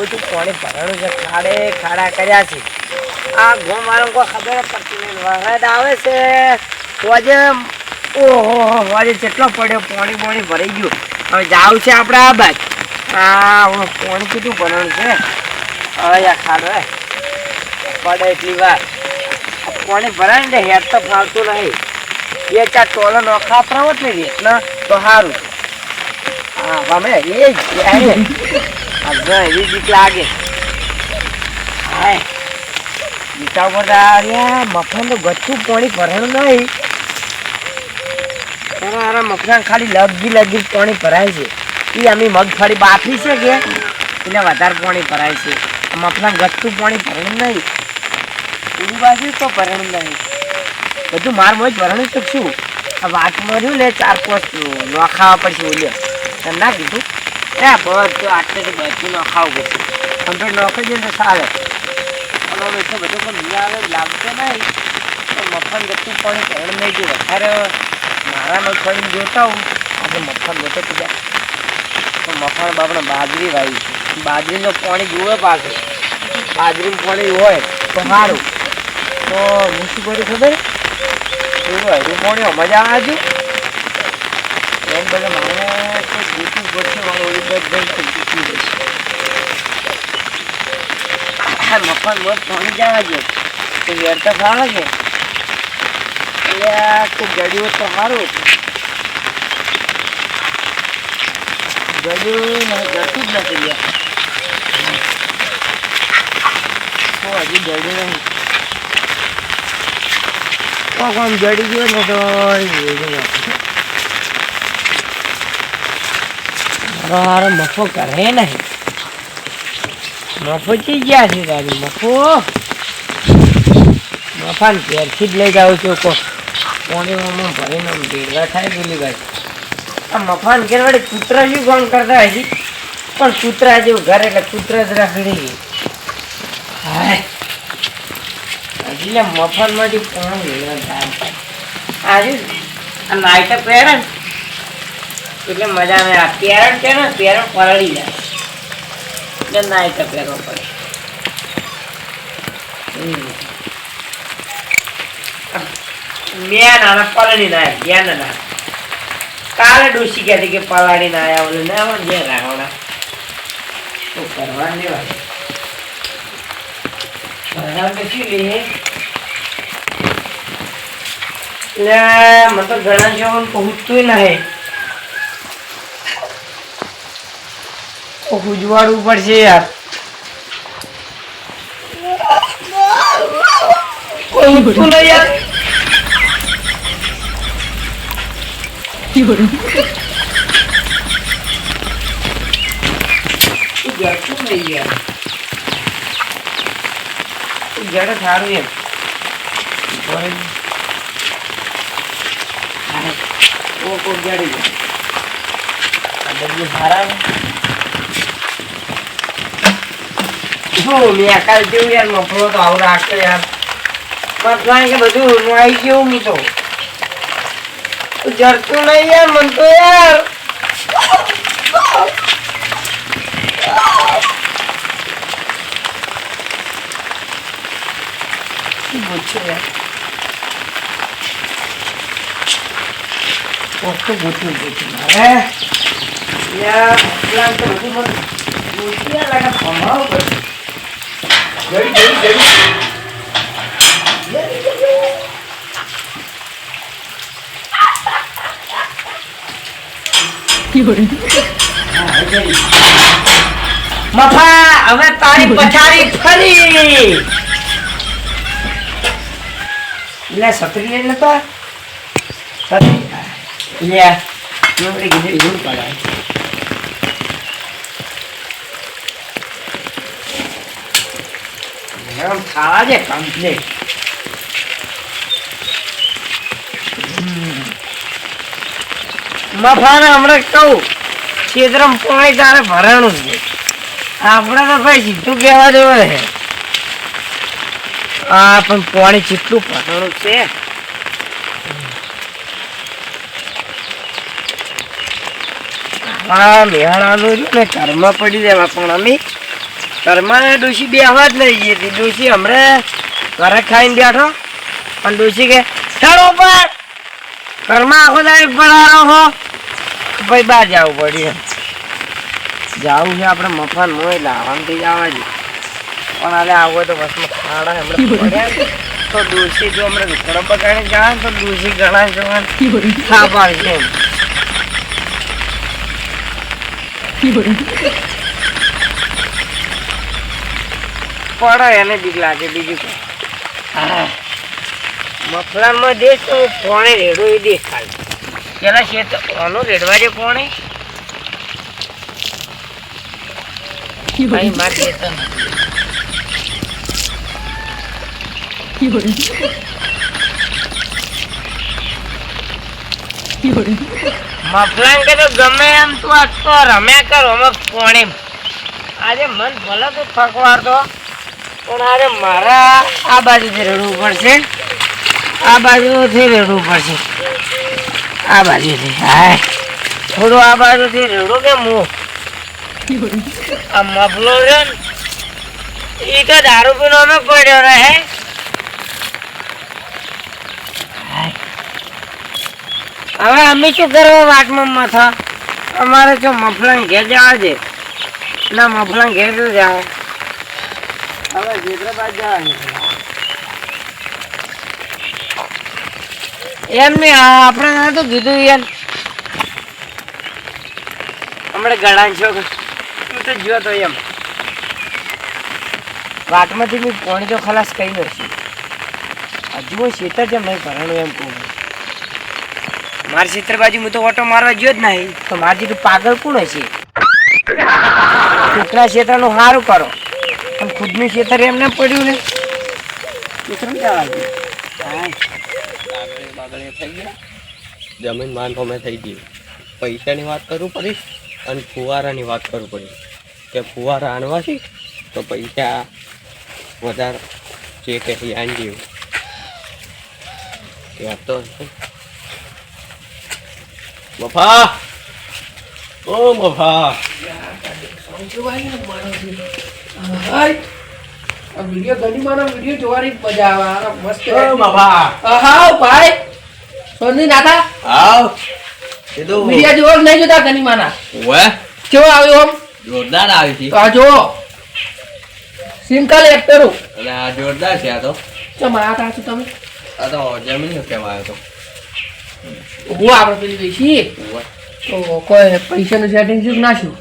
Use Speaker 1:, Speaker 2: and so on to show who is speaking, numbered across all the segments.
Speaker 1: બધું પાણી ભરાણું છે, ખાડે ખાડા કર્યા છે. આ ગોમ વાળો કોઈ ખબર પડતી નહીં. વરસાદ આવે છે તો આજે ઓહો આજે કેટલો પડ્યો, પાણી ભરાઈ ગયું. હવે જાવ છે આપણે આ બાજ. હા પાણી કેટલું ભરાણું છે. હવે આ ખાડો પડે એટલી વાર પાણી ભરાય ને હેર તો ફાવતું નહીં. 2-4 ટોલો નોખા પ્રવત નહીં ને તો સારું. હા અમે એ બીક લાગે. હા બીટા બધા મફાન તો ગચ્છું પાણી ભરાણું નહીં. અરે મફાન ખાલી લગી પાણી ભરાય છે. એ અમે મગફળી બાફી છે કે એટલે વધારે પાણી ભરાય છે. મફાન ગચ્છું પાણી ભરાણું નહીં. એની બાજુ તો ભરાણું નહીં. બધું માર મોજ ભરાણું તો શું. આ વાત મળ્યું ને 4-5 નોખાવા પડશે. ઓલ્યો તને ના કીધું બધું આટલેથી બધું નખાવું પડશે. કમ્પ્લીટ નોખી દે તો ચાલે. અને એટલો બધો પણ નહીં આવે લાગતો નહીં. તો મફાન ગતું પાણી ભરણ નહીં ગયું. વધારે મારા મગફળી જોતા હું આપણે મફાન ગતો જાય તો મફાન બાપડે બાજરી વાવી છે. બાજરીનું પાણી જોવે પાછું. બાજરીનું પાણી હોય તો સારું. તો હું શું કરું ખબર એવું પાણી મજા આવે છે. એમ બધા મારે જીતવું પડશે. મારે ઓલી બધું મફાન બહુ પાણી જવા છે તો વેર તો ફાવે છે. એટલે કોઈ ગળ્યું તો સારું ગળ્યું જતું જ નથી લે. તો હજી ગળ્યું નહીં. કોણ જડી ગયો ને તો મારો મફો કરે નહીં. મફો ચી ગયા છે તારી મફો. મફાન ઘેરથી જ લઈ જાઉં છું. પાણીમાં ભરીને ભેગા થાય બોલી ભાઈ. આ મફાન ઘેર વડે કૂતરા જેવું કામ કરતા હજી પણ કૂતરા જેવું ઘર એટલે કૂતરા જ રાખડી. હા હજી મફાનમાંથી પાણી આજે આ નાઈટ પહેરે ને એટલે મજા આવે. આ પેરણ છે ને પેરણ પલળી જાય એટલે નાઈટ પહેરવો પડે. મેં નાના પલળી ના જ્ઞાન ના કાલે ડોસી કહેતી કે પલાળી ના આવ્યા ઓલું ના આવે જે રાવણા તો કરવા દેવાય. પછી લે મને તો ઘણા જવાનું પહોંચતું નહીં. ઉજવાડવું પડશે યાર. ઉઠતું નહીં યાર. જડતું નહીં યાર. જડે સારું એમ કોક જડી જાય બધું સારા મેં કાલ જેવું યાર મફળો તો આવું રાખતો યાર. મતલબ કે બધું આવી ગયું. હું તો જડતું નહીં યાર મન તો યાર. પૂછ્યું યાર પૂછ્યું મારે યાર તો બધું મને પૂછ્યા લાગે ભમાવું પડશે. મફા હવે તારી પછાડી ફરી લે સતરી લઈ નતો સતરી લે નોકરી કીધું એવું પડાય. ખાવા દે કમ્પ્લીટ. મફાને હમણાં કહું છેતરમ પાણી તારે ભરાણું છે. આપણે તો ભાઈ સીધું કહેવા દેવું છે. હા પણ પાણી જેટલું ભરાણું છે. હા મેળાનું ને ઘરમાં પડી દેવા પણ અમે ઘરમાં ડોશી બે અવાજ લઈ ગઈ હતી. ડોશી હમણાં ઘરે ખાઈને બેઠો અને ડોશી કે ચાલો ઉપર ઘરમાં આખો દાડી પડારો હો ભાઈ બહાર જવું પડ્યું. જવું છે આપણે મફાન મોય લાવવાનું થઈ જવા છે પણ હાલે આવું હોય તો બસમાં ખાડા હમણાં પડ્યા તો ડોશી જો હમણાં ઘરો પકાડીને જાય તો ડોશી ઘણા જવાનું ખા પાડશે એમ. પડે એને બીક લાગે બીજું મફલાનમાં દેશ તો કોણે રેડો એ દેશ ખાલી પેલા શેત કોનો રેડવા છે કોણે ભાઈ માર દેતો મફલાન કે તો ગમે એમ તું આ તો રમ્યા કરો અમે કોણે આજે મન ભલે તો થકવાર તો પણ અરે મારા આ બાજુથી રેડવું પડશે આ બાજુથી રેડવું પડશે આ બાજુથી હા થોડું આ બાજુથી રેડું કે હું આ મફલો છે ને એ તો દારૂ પીનો અમે પડ્યો રહે. હવે અમે શું કરવા વાટમાં મથા અમારે જો મફલાને ઘેર જવા છે ના મફલાને ઘેર તો જાવ હવે હૈદરાબાદ જવાનું એમ નહીં આપણે ના તો કીધું યાર હમણાં ગળા છો તું તો જો તો એમ વાટમાંથી મેં પાણી તો ખલાસ કહી નથી હજુ હું શેતર જેમ નહીં ભરણું એમ કહું મારા ક્ષેત્ર બાજુ હું તો ઓટો મારવા ગયો જ નહીં તો મારી જેટલું પાગલ કોણ હશે કૂતરા ક્ષેત્રનું સારું કરો પણ ખુદનું ક્ષેત્ર એમને પડ્યું ને
Speaker 2: જમીન માન અમે થઈ ગઈ પૈસાની વાત કરવું પડી અને ફુવારાની વાત કરવું પડી કે ફુવારા આણવા છે તો પૈસા વધારે જે કહી આંજી તો મફા ઓ મફા
Speaker 3: વિડિયો ઘણી મારો વિડિયો જોવાની મજા આવે મસ્ત
Speaker 2: ઓ મફા
Speaker 3: હા ભાઈ સોની નાથા
Speaker 2: આવ કીધું
Speaker 3: વિડિયો જોવા નહીં જોતા ઘણી માના
Speaker 2: ઓએ
Speaker 3: કેવો આવ્યો આમ
Speaker 2: જોરદાર આવી છે
Speaker 3: તો આ જો સિમકાલ એક્ટરો
Speaker 2: અને આ જોરદાર છે આ તો
Speaker 3: ચમ આ તા છો તમે
Speaker 2: આ તો જમીન કેવા આવ્યો તો
Speaker 3: હું આપણે પેલી બેસી
Speaker 2: ઓએ
Speaker 3: તો કોઈ પૈસાનું સેટિંગ શું નાખ્યું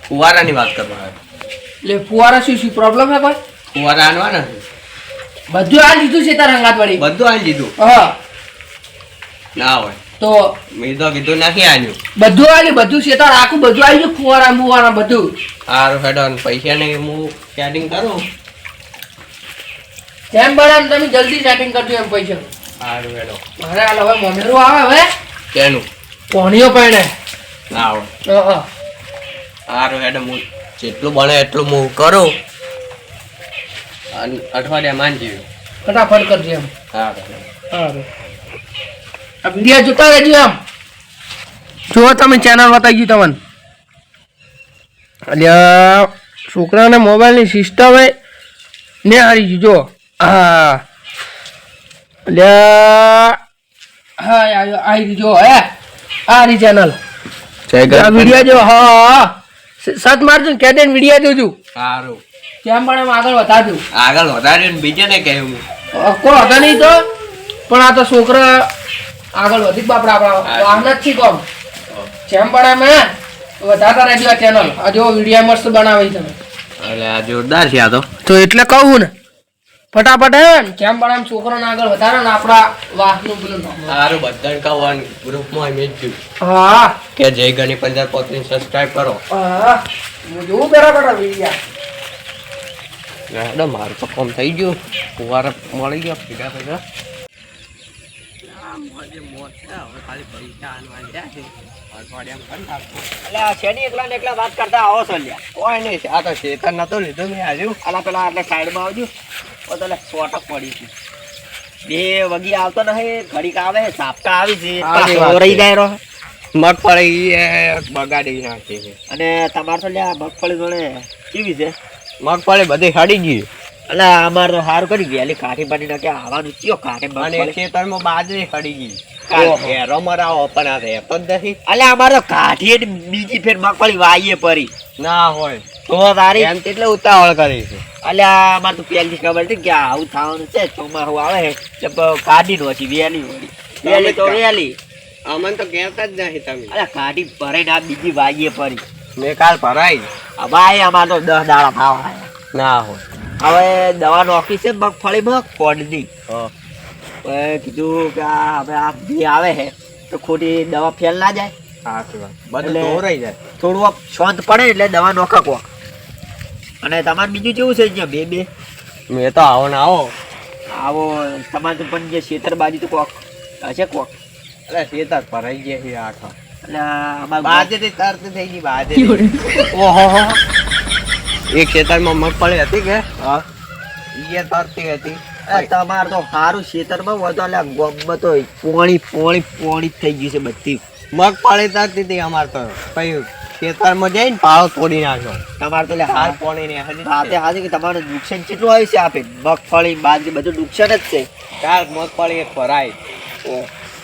Speaker 2: ફુવારાની વાત કરવા આવ્યો
Speaker 3: એટલે ફુવારા શું પ્રોબ્લેમ હે કોઈ
Speaker 2: ફુવારા આણવાના
Speaker 3: બધું આ લીધું છે તાર રંગાત વળી
Speaker 2: બધું આણી દીધું
Speaker 3: હા
Speaker 2: ના હોય
Speaker 3: તો
Speaker 2: મેં તો કીધું નથી આન્યું
Speaker 3: બધું આવી બધું છે તાર આખું બધું આવી ગયું ફુવારા મુવારા બધું
Speaker 2: સારું હેડો પૈસા ને હું સેટિંગ કરું
Speaker 3: જેમ બને એમ તમે જલ્દી સેટિંગ કરજો એમ પૈસા
Speaker 2: સારું હેડો
Speaker 3: મારે હાલ હવે મમેરું આવે હવે
Speaker 2: કેનું
Speaker 3: પોણીઓ પડે
Speaker 2: ના હોય સારું હેડો હું જેટલું બને એટલું હું કરું અને અઠવાડિયા માનજી
Speaker 3: ફટાફટ કરજો એમ
Speaker 2: સારું
Speaker 3: સારું આ વિડીયો જોતા રહેજો એમ જો તમે ચેનલ બતાવી ગયું તમને અલ્યા છોકરાને મોબાઈલની સિસ્ટમ એ ને હારી ગયું જો હા અલ્યા હા આવી જો હે આ રી ચેનલ આ વિડીયો જો હા સત મારજો કેડેન વિડીયો જોજો
Speaker 2: સારું
Speaker 3: કેમ પણ એમ આગળ વધારજો
Speaker 2: આગળ વધાર્યું ને બીજાને કહ્યું
Speaker 3: કોઈ હતા નહીં તો પણ આ તો છોકરા આગળ વધી બાપડા આપણા વાહન જ છે કોમ જેમ પણ એમ વધારતા રહેજો આ ચેનલ આ જો વિડીયો મસ્ત બનાવી તમે
Speaker 2: એટલે આ જોરદાર છે આ
Speaker 3: તો એટલે કહું ને ફટાફટ હે ને કેમ પણ એમ છોકરાને આગળ વધારે ને આપણા વાહનું પેલું
Speaker 2: સારું બધાને કહું ગ્રુપમાં મેં જ
Speaker 3: હા
Speaker 2: કે જય ગણી 15 સબસ્ક્રાઇબ કરો
Speaker 3: હા હું જોઉં બરાબર વિડીયો
Speaker 2: હેડો મારું તો કામ થઈ ગયું ફુવારા મળી ગયો ભેગા ભેગા
Speaker 1: એકલા વાત કરતા આવો છો લ્યા
Speaker 2: કોઈ નહીં આ તો શેતર નતો લીધો મેં આજુ
Speaker 1: આલા પેલા એટલે સાઈડમાં આવજો તો તને સોટક પડી છે બે વગી આવતો નહીં ઘડીક આવે સાપટા આવી છે રહી જાય રહો
Speaker 2: મગફળી બગાડી નાખી છે
Speaker 1: અને તમારે તો લ્યા મગફળી જોડે કેવી છે
Speaker 2: મગફળી બધી હડી ગઈ
Speaker 1: એટલે અમાર તો સારું કર્યું વહેલી કાઠી પાડી નાખે આવવાનું કયો કાઠે
Speaker 2: અને
Speaker 1: મગફળી.
Speaker 2: ખેતરમાં બાજરી હડી ગઈ
Speaker 1: ઓહો.
Speaker 2: ઘેરો મરાવો પણ આ રહેતો જ નથી
Speaker 1: એટલે અમાર તો કાઠી એટલે બીજી ફેર મગફળી વાઈએ પરી
Speaker 2: ના હોય
Speaker 1: તો તારી
Speaker 2: એમ એટલે ઉતાવળ કરી છે
Speaker 1: એટલે અમાર તો પહેલી ખબર હતી કે આવું થવાનું છે ચોમાસું આવે એટલે કાઢી નોખી વહેલી વળી વહેલી તો વહેલી
Speaker 2: અમને તો કહેતા જ નહીં તમે
Speaker 1: એટલે કાઢી ભરાઈને આ બીજી વાઈએ પરી
Speaker 2: મેં કાલ ભરાઈ
Speaker 1: ભાઈ અમાર તો 10 દાડા ખાવા આયા.
Speaker 2: ના હોય
Speaker 1: હવે દવા નોખી છે મગફળીમાં કોડની
Speaker 2: હા.
Speaker 1: કીધું કે આ હવે આ જે આવે છે તો ખોટી દવા ફેલ ના જાય
Speaker 2: સાચી વાત બધું
Speaker 1: એટલે-
Speaker 2: ધોરાઈ જાય
Speaker 1: થોડું આમ શાંત પડે એટલે દવા નોખા કોક અને તમારે બીજું કેવું છે અહીંયા બે બે
Speaker 2: મેં તો આવો ને આવો
Speaker 1: આવો તમારે તો પણ જે ખેતર બાજુ તો કોક હશે કોક
Speaker 2: એટલે ખેતર ભરાઈ ગયા છે આખા
Speaker 1: એટલે અમારે
Speaker 2: બાજરી તરત થઈ ગઈ બાજરી
Speaker 1: ઓહો
Speaker 2: એક ખેતરમાં મગફળી હતી કે
Speaker 1: હા
Speaker 2: એ તરતી હતી
Speaker 1: તમારે તો સારું ખેતરમાં હોય તો એટલે ગોમમાં તો પોણી થઈ ગયું છે બધી
Speaker 2: મગફળી તરતી હતી અમાર તો પછી ખેતરમાં જઈને પાળો તોડી નાખ્યો
Speaker 1: તમારે તો એટલે
Speaker 2: હાલ
Speaker 1: હાલ
Speaker 2: પોણી ને હજી
Speaker 1: રાતે હાજર કે તમારું નુકસાન કેટલું આવ્યું છે આપે મગફળી બાજરી બધું નુકસાન જ છે
Speaker 2: ચાર મગફળી એક ભરાઈ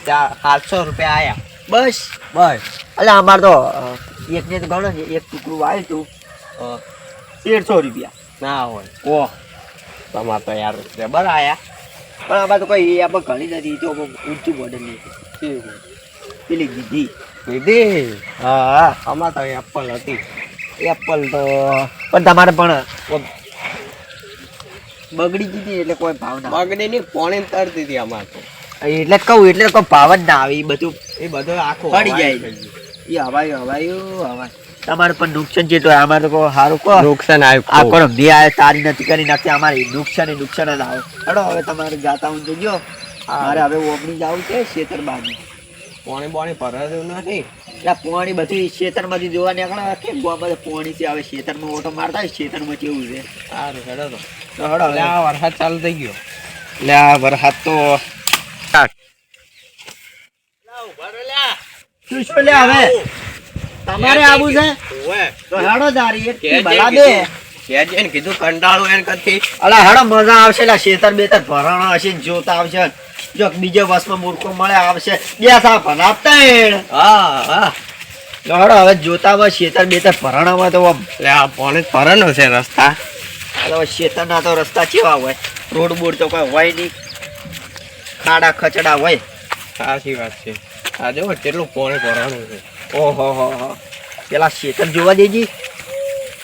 Speaker 2: ચાર 700 રૂપિયા આયા
Speaker 1: બસ
Speaker 2: બસ
Speaker 1: એટલે અમારે તો એકને તો ગણો ને એક ટુકડું આવ્યું હતું 150 રૂપિયા
Speaker 2: ના હોય
Speaker 1: ઓહ
Speaker 2: તમાર તો યાર જબર આયા
Speaker 1: પણ આમાં તો કોઈ આપણે ઘણી નથી ઈ તો બહુ ઊંચું મોડલની હતી. પેલી દીધી
Speaker 2: લીધી
Speaker 1: હા
Speaker 2: અમાર તો એપલ હતી
Speaker 1: એપલ તો પણ તમારે પણ બગડી ગઈ એટલે કોઈ ભાવ ના આવે.
Speaker 2: બગડી ની પોણી તરતી હતી અમાર તો
Speaker 1: એટલે જ કહું એટલે કોઈ ભાવ જ ના આવે એ બધું
Speaker 2: એ બધું આખું
Speaker 1: પડી
Speaker 2: હવાઈ
Speaker 1: જાય.
Speaker 2: થઈ ગયું.
Speaker 1: એ હવાયું તમારે પણ નુકસાન જેટલું હોય. અમારે તો કોઈ સારું કહો
Speaker 2: નુકસાન
Speaker 1: આ
Speaker 2: આવ્યું
Speaker 1: કોણ બે આ તારી નથી કરી નાખતી અમારે નુકસાન જ આવે. હેડો હવે તમારે જાતા હું જોજો મારે હવે ઓગણી જવું છે ખેતર બાજુ
Speaker 2: પોણી બોણી ભરાયું નથી
Speaker 1: એટલે પોણી બધી ખેતરમાંથી જોવા નીકળે કે ગોમાં પોણી છે હવે ખેતરમાં ઓટો મારતા હોય ખેતરમાં કેવું છે
Speaker 2: સારું હેડો તો
Speaker 1: તો હેડો
Speaker 2: એટલે
Speaker 1: હવે.
Speaker 2: આ વરસાદ ચાલુ થઈ ગયો
Speaker 1: એટલે આ વરસાદ તો શું શું લે હવે તમારે આવું છે તો હેડો જારી એક ભલા દે
Speaker 2: એને કીધું કંટાળું એને કથી
Speaker 1: અલા હેડો મજા આવશે લા ખેતર બેતર ભરાણા હશે ને જોતા આવશે જો બીજે વર્ષમાં મૂર્ખો મળે આવશે બે સા ભરાવતા
Speaker 2: હા
Speaker 1: હેડો હવે જોતા હોય ખેતર બેતર ભરાણામાં તો આમ
Speaker 2: એટલે આ પોણી ભરવાનો છે રસ્તા
Speaker 1: હવે ખેતરના તો રસ્તા કેવા હોય રોડ બોડ તો કોઈ હોય નહીં ખાડા ખચડા હોય
Speaker 2: સાચી વાત છે આ જો કેટલું પોણી ભરવાનું છે
Speaker 1: ઓહો હો હો પેલા ખેતર જોવા દેજી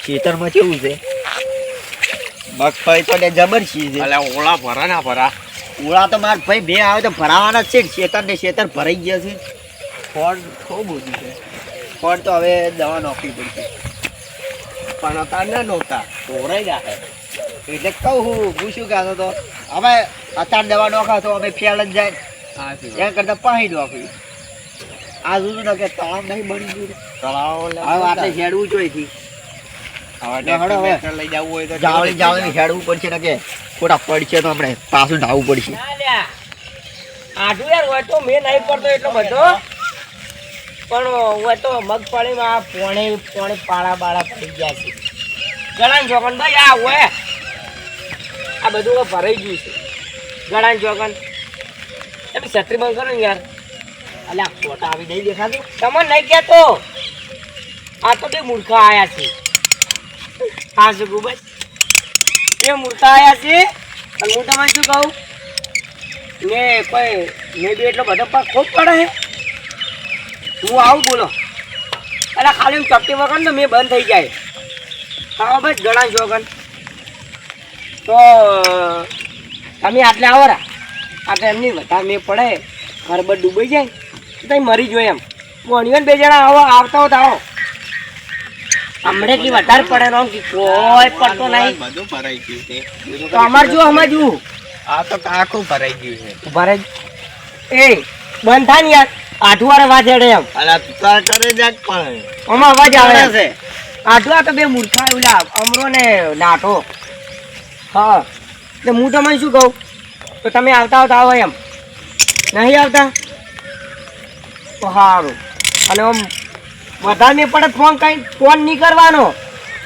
Speaker 1: ખેતરમાં કેવું છે મગફળી તો ને જબર છે
Speaker 2: એટલે ઓળા ભરા ના ભરા
Speaker 1: ઉડા તો માર ભાઈ બે આવે તો ભરાવાના જ છે ખેતર ને ખેતર ભરાઈ ગયા છે ફળ ખૂબ બધું છે ફળ તો હવે દવા નાખવી પડશે
Speaker 2: પણ અત્યારે ના નહોતા
Speaker 1: ધોરાઈ જાય એટલે કહું હું શું કહેતો તો હવે અત્યારે દવા નાખા તો અમે ફેલ જ જાય
Speaker 2: સાચી વાત.
Speaker 1: એના કરતા પાણી નાખવી આ જોયું ને કે તળાવ નહીં બની ગયું
Speaker 2: તળાવ
Speaker 1: હવે આપણે હેડવું જોઈથી
Speaker 2: હવે
Speaker 1: હેડો હવે.
Speaker 2: ટ્રેક્ટર લઈ જવું હોય તો
Speaker 1: જાવળી હેડવું પડશે ને કે ખોટા પડશે તો આપણે પાછું ઢાવવું પડશે
Speaker 3: આટલું યાર હોય તો મેં નહીં પડતો એટલો બધો પણ હોય તો મગફળીમાં પોણે પાળા બાળા પડી ગયા છે ગળાન જોગન ભાઈ આ હોય આ બધું હવે ભરાઈ ગયું છે ગળાન જોગન એમ છત્રી બંધ કરો ને યાર
Speaker 1: અલ્યા ફોટા આવી નહીં દેખાતું
Speaker 3: તમને નહીં કહેતો આ તો બે મૂર્ખા આયા છે હા શું ગુબજ બે મૂર્ખા આયા છે અને હું તમને શું કહું ને કોઈ મેં બી એટલો બધો પાક ખૂબ પડે હે હું આવું બોલો એટલે ખાલી હું ચપટી વગર ને મેં બંધ થઈ જાય હા બસ ગણા જોગન તો તમે આટલે આવો રા આટલે એમની વધારે મેં પડે ઘર ડૂબાઈ જાય તો તમે મરી જોઈએ એમ ભણ્યો ને બે જણા આવો આવતા હોત આવો હમણે કી વધારે પડે ને આમ કે કોઈ પડતો નહીં
Speaker 2: બધું ભરાઈ ગયું છે
Speaker 3: તો અમારે જો સમજવું
Speaker 2: આ તો આખું ભરાઈ ગયું છે
Speaker 3: ઉભા રહે એ બંધ થાય ને યાર આઠવારે વાજેડે એમ
Speaker 2: અલા તું કરે જ પણ
Speaker 3: આમાં અવાજ આવે
Speaker 1: છે
Speaker 3: આઠવા તો બે મૂર્ખા ઓલા અમરો ને નાઠો હા એટલે હું તમને શું કહું તો તમે આવતા આવતા આવો એમ નહીં આવતા તો સારું અને આમ વધારે મેં પડે ફોન નહીં કરવાનો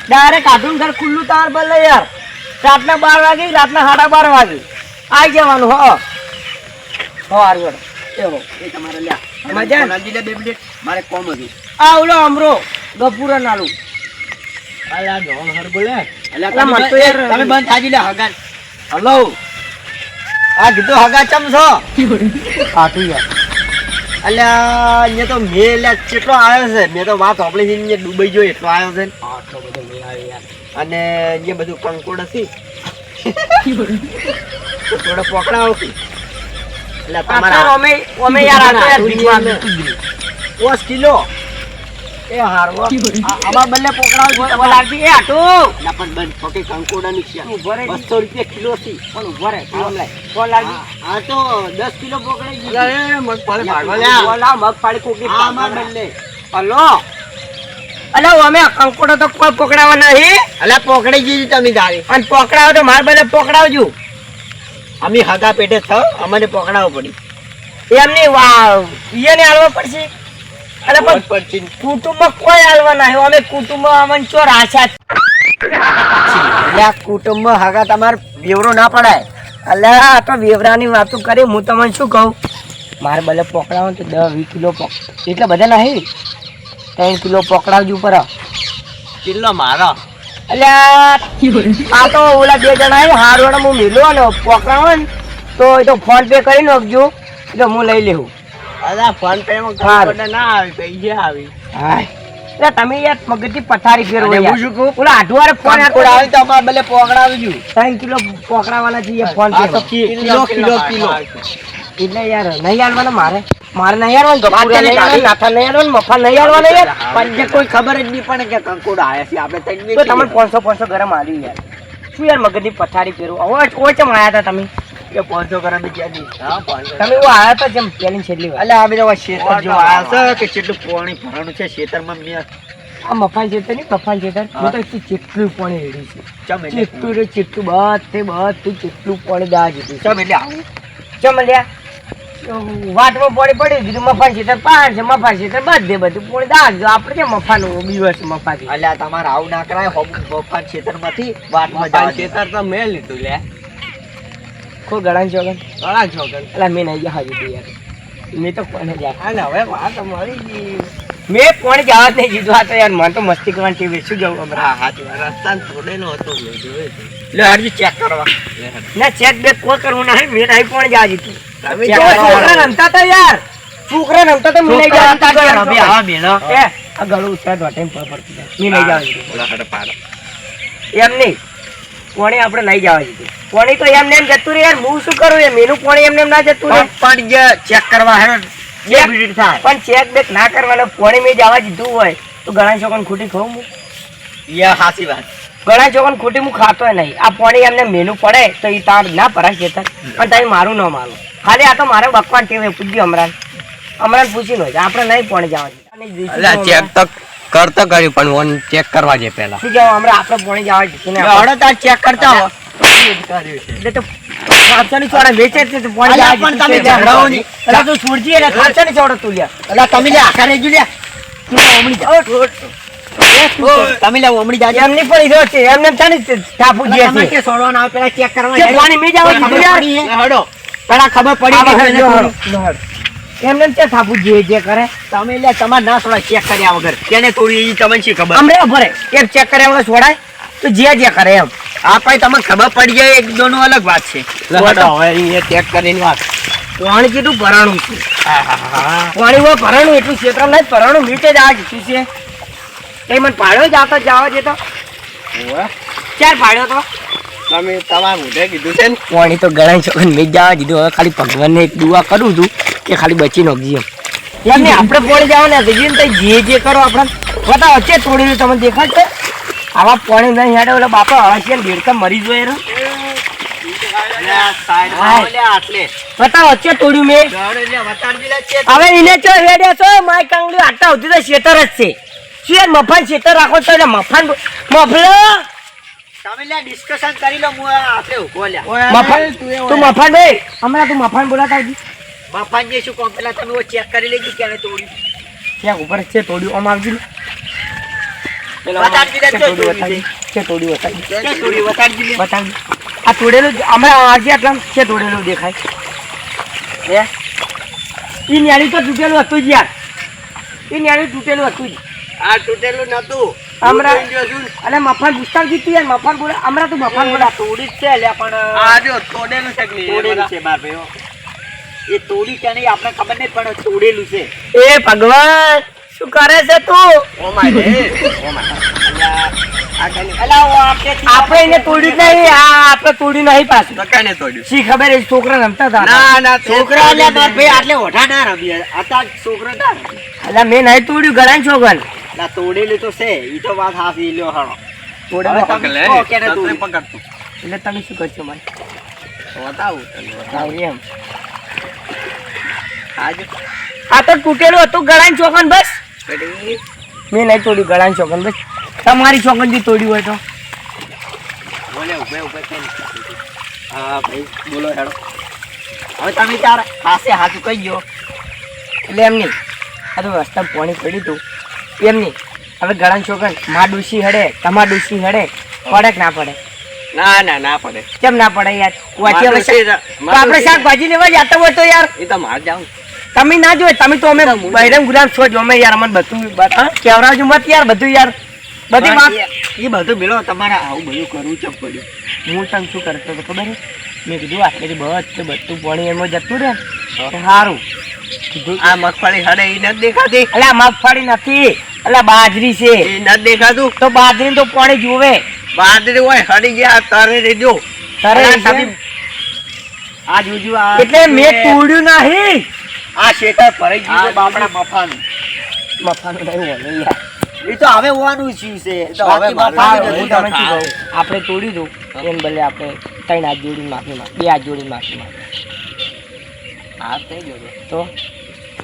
Speaker 3: ડાયરેક્ટ આધુન ઘર ખુલ્લું તાર બદલે યાર. રાતના 12 વાગે, રાતના 12:30 વાગે આવી જવાનું. હારું એવો
Speaker 1: એ તમારે લ્યા
Speaker 3: મજા?
Speaker 1: નાખી લે 2 મિનિટ મારે કોમ હતું.
Speaker 3: આ ઓલો અમરો ગપુરા નાલું.
Speaker 2: અલ્યા જોન હર બોલે
Speaker 1: અલ્યા
Speaker 3: અલા, મન તો યાર-
Speaker 1: તમે બંધ થાજી લે હગા. હલો આ કીધું હગા ચમ છો?
Speaker 3: આટું યાર.
Speaker 1: અલ્યા અહીંયા તો મેં લ્યા કેટલો આવ્યો છે. મેં તો વાત સાંભળી છે અહીંયા દુબઈ ગયો એટલો આવ્યો છે.
Speaker 2: આટલો બધો મેળાવે યાર.
Speaker 1: અને અહીંયા બધું કંકોડ હતી તો થોડો પકડાવો છે. એટલે
Speaker 3: આ તો
Speaker 1: તમારા
Speaker 3: અમે યાર આ તો યાર ભીખવા
Speaker 1: ને.
Speaker 3: બેઠું.
Speaker 1: 5 કિલો
Speaker 3: એ હારું હો.
Speaker 1: આમાં બંને પકડાવો છે.
Speaker 3: લાગી એ આટું.
Speaker 1: ના પણ બંધ પકે કંકોડાની છે.
Speaker 3: ઉભો રહે.
Speaker 1: 200 રૂપિયા કિલો હતી.
Speaker 3: પણ ઉભો રહે. તું આમ લાય. કોણ લાગી?
Speaker 1: આ તો 10 કિલો પકડાઈ ગઈ.
Speaker 2: અલ્યા એ મગફળી ભાગવા
Speaker 1: લ્યા.
Speaker 3: બોલા મગફળી કોકી
Speaker 1: આમાં બંને
Speaker 3: હલો અલા અમે કંકોડો તો કોઈ પકડાવા નહીં.
Speaker 1: અલ્યા પકડાઈ ગઈ તમે તારી.
Speaker 3: અને પકડાવો તો માર બધે પકડાવજો.
Speaker 1: અમે હગા પેટે છો અમને પકડાવો પડી.
Speaker 3: એમની એને હાલવા પડશે. અરે પણ
Speaker 2: પછી
Speaker 3: કુટુંબમાં કોઈ હાલવા નહીં. અમે કુટુંબમાં અમને ચોર આશા
Speaker 1: અલ્યા કુટુંબમાં હગા તમારે બેવરો ના પડાય.
Speaker 3: અલ્યા આ તો વેવરાની વાતો કરી. હું તમને શું કહું, મારે ભલે પકડાવો તો 10-20 કિલો એટલે બધા નહીં 3 કિલો પકડાવજો પર.
Speaker 1: કિલ્લો મારો.
Speaker 3: અલ્યા આ તો ઓલા 2 જણા આવ્યા હારવાડા હું મેલો ને પકડાવો ને તો એ તો ફોન પે કરી નાખજો એટલે હું લઈ લેવું.
Speaker 1: અલ્યા ફોન પે માં
Speaker 3: હારું.
Speaker 1: કંકોડા ના આવી પૈસા આવી.
Speaker 3: હાય એટલે તમે યાર મગજથી પથારી ફેરવો
Speaker 1: અને
Speaker 3: યાર.
Speaker 1: હું શું કહું?
Speaker 3: ઓલા આઠવારે ફોન
Speaker 1: કંકોડા આવે તો અમારે ભલે પકડાવજો.
Speaker 3: 3 કિલો પકડાવાના છે ફોન
Speaker 1: આ તો
Speaker 3: પે
Speaker 1: કિલો.
Speaker 3: એટલે યાર નહીં હાલવાના મારે નહીં હાલવાનું તો
Speaker 1: વાત
Speaker 3: નહીં
Speaker 1: કરી.
Speaker 3: નાથા નહીં હાલવાનું મફા નહીં હાલવાના યાર.
Speaker 1: પણ જે કોઈ ખબર જ નહીં પડે કે કંકોડા આયા છે આપણે તઈને
Speaker 3: તો તમે 500 ગરમ આલ્યું યાર. શું યાર મગજની પથારી ફેરવો. હવે ઓચમ આયા હતા તમે.
Speaker 1: કે 500 ગ્રામ બીજાની.
Speaker 2: હા 500.
Speaker 3: તમે એવો આયા હતા જેમ પેલી છેલ્લી વાર.
Speaker 1: અલ્યા અમે તો શેતર જો આયા છે કે કેટલું પાણી ભરવાનું છે શેતરમાં મેં
Speaker 3: આ મફાન જેતર નહીં મફાન જેતર હું તો કેટલું પાણી રેડ્યું છે.
Speaker 1: ચમ એટલે
Speaker 3: ચેટલું રે ચેટલું બધું ચેટલું પાણી દા જીધું
Speaker 1: ચમ એટલે આવું.
Speaker 3: ચમ લ્યા વાટમાં પાણી પડી દીધું મફાન ક્ષેત્ર પાણ છે મફાન ક્ષેત્ર બધું પાણી દાગજો. આપણે કે મફાનું બીવર છે મફાથી.
Speaker 1: અલ્યા તમારે આવું ના કરાય. બફાન ખેતરમાંથી વાટમાં
Speaker 2: મકાન
Speaker 1: જવા દે.
Speaker 2: ખેતર તો મેં લીધું લે.
Speaker 3: કોઈ ગળાન ચોગન
Speaker 2: ઘણા છોકરા.
Speaker 3: એટલે મેં નહીં જવા દીધું યાર. મેં તો કોને જાય
Speaker 2: અને હવે વાત મળી ગઈ.
Speaker 3: મેં કોને જવા જ નહીં દીધું. આ તો યાર મને તો મસ્તી કરવાની ટીવી શું જવું હમણાં.
Speaker 2: હા હાચી વાત. રસ્તામાં થોડેલો હતો મેં જોયો તો.
Speaker 1: લે હરજી ચેક કરવા.
Speaker 2: લે હેડ.
Speaker 3: ના ચેક બેક કોઈ કરવું નહીં. મેં નહીં કોને જવા દીધું.
Speaker 2: તમે
Speaker 3: જો છોકરા રમતા હતા યાર. છોકરા રમતા તો મેં નહીં જવા દીધું.
Speaker 1: રમે આવા મેલો.
Speaker 3: એ આ ગળું ઉછાળ દોઢ પર પડતું જાય. મેં નહીં જવા દીધું.
Speaker 2: ઓલા હાડે પાડો.
Speaker 3: એમ નહીં પોણી આપણે નહીં જવા દીધું. પોણી તો એમને એમ જતું રહે યાર. હું શું કરું એમ એનું પોણી એમને એમ ના જતું રહે.
Speaker 1: પણ જે ચેક કરવા હે 2 મિનિટ થાય.
Speaker 3: પણ ચેક બેક ના કરવાનો. પોણી મેં જવા દીધું હોય તો ઘણા છોકરાને ખોટી ખાઉં હું.
Speaker 1: યા હાચી વાત.
Speaker 3: ઘણા છોકરાને ખોટી હું ખાતોય નહીં. આ પોણી એમને મેનું પડે તો એ તાર ના ભરાય ખેતર. પણ તમે મારું ન માનો. ખાલી આ તો મારે બકવાન ટેવે પૂછ્યું હમણાં પૂછી લો. આપણે નહીં પોણી જવા દીધું.
Speaker 2: અલ્યા ચેક તો કરતો કર્યું પણ ઓન ચેક કરવા જે પહેલા.
Speaker 3: શું કહેવાય હમણાં આપણે પોણી જવા દીધું ને
Speaker 1: હળો તાર ચેક કરતા હો.
Speaker 3: એટલે તો ખર્ચાની ચોળા વેચે છે તો પોણી
Speaker 1: અલ્યા
Speaker 3: જવા
Speaker 1: પણ તમે
Speaker 3: દીધું.
Speaker 1: ઝઘડાઓ નહીં.
Speaker 3: અલા તું છોડજી એટલે ખર્ચાની ચોળા તું લ્યા.
Speaker 1: અલ્યા તમે લે આખા રેજો લે. તું ઓમણી જા. તમે લે ઓમણી જાજે.
Speaker 3: એમની પણ ઈધો છે. એમને એમ થાને ટાપુ જે
Speaker 1: તમે
Speaker 3: છે.
Speaker 1: કે સોડવાના આવે પેલા ચેક કરવા
Speaker 3: કે
Speaker 1: જાય.
Speaker 3: પાણી મેં જવા દીધું યાર.
Speaker 1: હળો. પેલા ખબર પડી કે એને થોડું-
Speaker 3: એમને એમ છે ટાપુ જે કરે.
Speaker 1: તમે લે તમારે ના સોડા ચેક કર્યા વગર કેને થોડી તમને શી ખબર.
Speaker 3: અમને ભરે એમ ચેક કરે એમને છોડાય તો જે કરે એમ.
Speaker 1: આ પછી તમને ખબર પડી જાય એક દોનો અલગ વાત છે.
Speaker 2: હવે એ ચેક કરીને વાત.
Speaker 3: પાણી કેટલું ભરાણું છે. પાણી હોય ભરાણું એટલું ક્ષેત્ર નહીં ભરાણું મીટે જ આ જીતું છે. કઈ મને પાડ્યો જાતો જવા દેતો ચાર પાડ્યો તો.
Speaker 2: તમે તમારા મોઢે કીધું છે ને.
Speaker 3: પાણી તો ગણાય છે મેં જવા દીધું. હવે ખાલી ભગવાનને એક દુઆ કરું છું કે ખાલી બચી નાખજી એમ. એમ નહીં આપણે પાણી જવાના જે જે કરો આપણે બતાવો છે તોડી તમને દેખાય છે. આવા પાણી નહીં હેડે ઓલા બાપા હવે છે ને દેડકા મરી જોઈએ રે. બતાવો છે તોડ્યું મેં. હવે એને ચો હેડે છો માય કાંગડી આટલા સુધી તો શેતર જ છે. શું યાર મફાન શેતર રાખો તો એટલે મફાન મફલો
Speaker 1: તમે લે ડિસ્કશન કરી લો. હું આપણે ઉભો લ્યા.
Speaker 3: મફાન તું મફાન ભાઈ હમણાં તું મફાન બોલાતા આવજી.
Speaker 1: બાપાને શું કહું પેલા તમે ચેક કરી લેજો ક્યારે તોડ્યું.
Speaker 3: ક્યાં ઉપર છે તોડ્યું આમ આવજી. બતાડજી ને,
Speaker 1: છે
Speaker 3: જો
Speaker 1: તોડી
Speaker 3: તોડી
Speaker 1: બતાડજી. છે તોડી બતાડજી.
Speaker 3: છે તોડી બતાડજી ને.
Speaker 1: બતાડજી. આ તોડેલું હમણાં આજે આટલા છે તોડેલું દેખાય હે ઈ ન્યાળી તો તૂટેલું હતું જ યાર ઈ ન્યાળી તૂટેલું હતું જ
Speaker 3: આ તૂટેલું નતું.
Speaker 1: હમણાં-
Speaker 3: હું જોઈ ગયો છું.
Speaker 1: અલે મફાન પૂછતા જીતી યાર મફાન બોલે હમણાં તો મફાન બોલે
Speaker 3: તોડી જ છે લ્યા, પણ
Speaker 2: આ જો તોડેલું છે કે નહીં? એ
Speaker 3: તોડેલું
Speaker 2: બધા-
Speaker 3: છે માર ભાઈઓ. એ તોડી કે નહીં આપણે ખબર નહીં, પણ તોડેલું છે.
Speaker 1: એ ભગવાન શું કરે છે તું
Speaker 2: ઓ માય રે, ઓ માય.
Speaker 3: અલ્યા, આ કઈ- અલા, ઓ આપણેથી-
Speaker 1: આપણે એને તોડ્યું જ નહીં આ આપણે તોડ્યું નહીં પાછું
Speaker 2: તો કાંઈ નહીં તોડ્યું.
Speaker 1: શી ખબર એ છોકરા રમતા હતા
Speaker 2: ના ના તે
Speaker 3: છોકરા અલ્યા માર
Speaker 2: તોડી
Speaker 3: ભાઈ આટલે ઓઢા ના રમીએ. આ છોકરા ના રમે.
Speaker 1: એટલે મેં નહીં તોડ્યું ગળાન છોકન
Speaker 3: અલા, તોડેલું તો છે. ઈ તો વાત હાચી. લ્યો હળો.
Speaker 1: તોડેલું
Speaker 3: હવે
Speaker 2: પકડ લે,
Speaker 3: કહો કે ને
Speaker 2: તત્રે
Speaker 3: તોડ્યું.
Speaker 2: પકડતું.
Speaker 1: એટલે તમે શું કરશો મને
Speaker 2: બતાવું તને.
Speaker 1: આવડી એમ
Speaker 2: આ જો.
Speaker 1: આ તો તૂટેલું હતું ગળાન ચોકન બસ
Speaker 2: પેલી
Speaker 1: મેં નહીં તોડ્યું ગળાન ચોકન બસ તમારી ચોકન થી તોડ્યું હોય તો
Speaker 3: બોલે ઉભે ઉભે થઈને. હા ભાઈ બોલો હેડો. હવે તમે તાર હાસે હાચું કહી ગયો.
Speaker 1: એટલે એમ નહીં આ તો રસ્તા પાણી પડ્યું હતું એમ નહીં હવે ગળાન ચોકન માં ડૂસી હડે તમાર ડૂસી હડે પડે કે ના પડે
Speaker 2: ના ના ના પડે.
Speaker 1: કેમ ના પડે યાર વાંચી હવે
Speaker 2: મારું
Speaker 1: તો
Speaker 2: છે-
Speaker 1: આપણે શાકભાજી લેવા જતા હોય તો યાર
Speaker 2: એ તો માર જાઉં.
Speaker 1: તમે ના જોઈ તમે તો અમે બૈરમ ગુલામ છો જ અમે યાર અમને બધું કેવરાવજો મત યાર બધું યાર બધી વાત
Speaker 3: એ બધું મેળો તમારે આવું બધું કરવું ચમ પડ્યું.
Speaker 1: હું તને શું કરતો હતો ખબર છે મેં કીધું આટલેથી બધું પાણી એમાં જતું રહે ને તો સારું કીધું
Speaker 2: આ મગફળી હડે એ નથી દેખાતી?
Speaker 1: એટલે આ મગફળી નથી એટલે બાજરી છે
Speaker 2: એ નથી દેખાતું?
Speaker 1: તો બાજરી તો પાણી જોવે
Speaker 2: બાજરી હોય હડી ગયા તારે રેજો.
Speaker 1: તારે
Speaker 2: અલા,
Speaker 1: છે.
Speaker 2: તમે-
Speaker 3: આ જોજો આ
Speaker 1: એટલે મેં તોડ્યું નહીં
Speaker 3: આ શેતર ભરાઈ ગયું છે
Speaker 2: આ
Speaker 3: બાપડા મફાનું.
Speaker 1: મફાનું નહીં હોવાનું યાર
Speaker 3: એ તો હવે હોવાનું થયું છે. એ તો
Speaker 2: હવે
Speaker 3: બાકી
Speaker 2: મારું
Speaker 1: હા,
Speaker 3: મફાનું
Speaker 1: હું
Speaker 3: નથી.
Speaker 1: તમને શું કહું? આપણે તોડી દઉં એમ ભલે આપણે 3 હાથ જોડીને માફી માંગ 2 હાથ જોડીને માફી માંગ
Speaker 2: હા થઈ ગયો.
Speaker 1: તો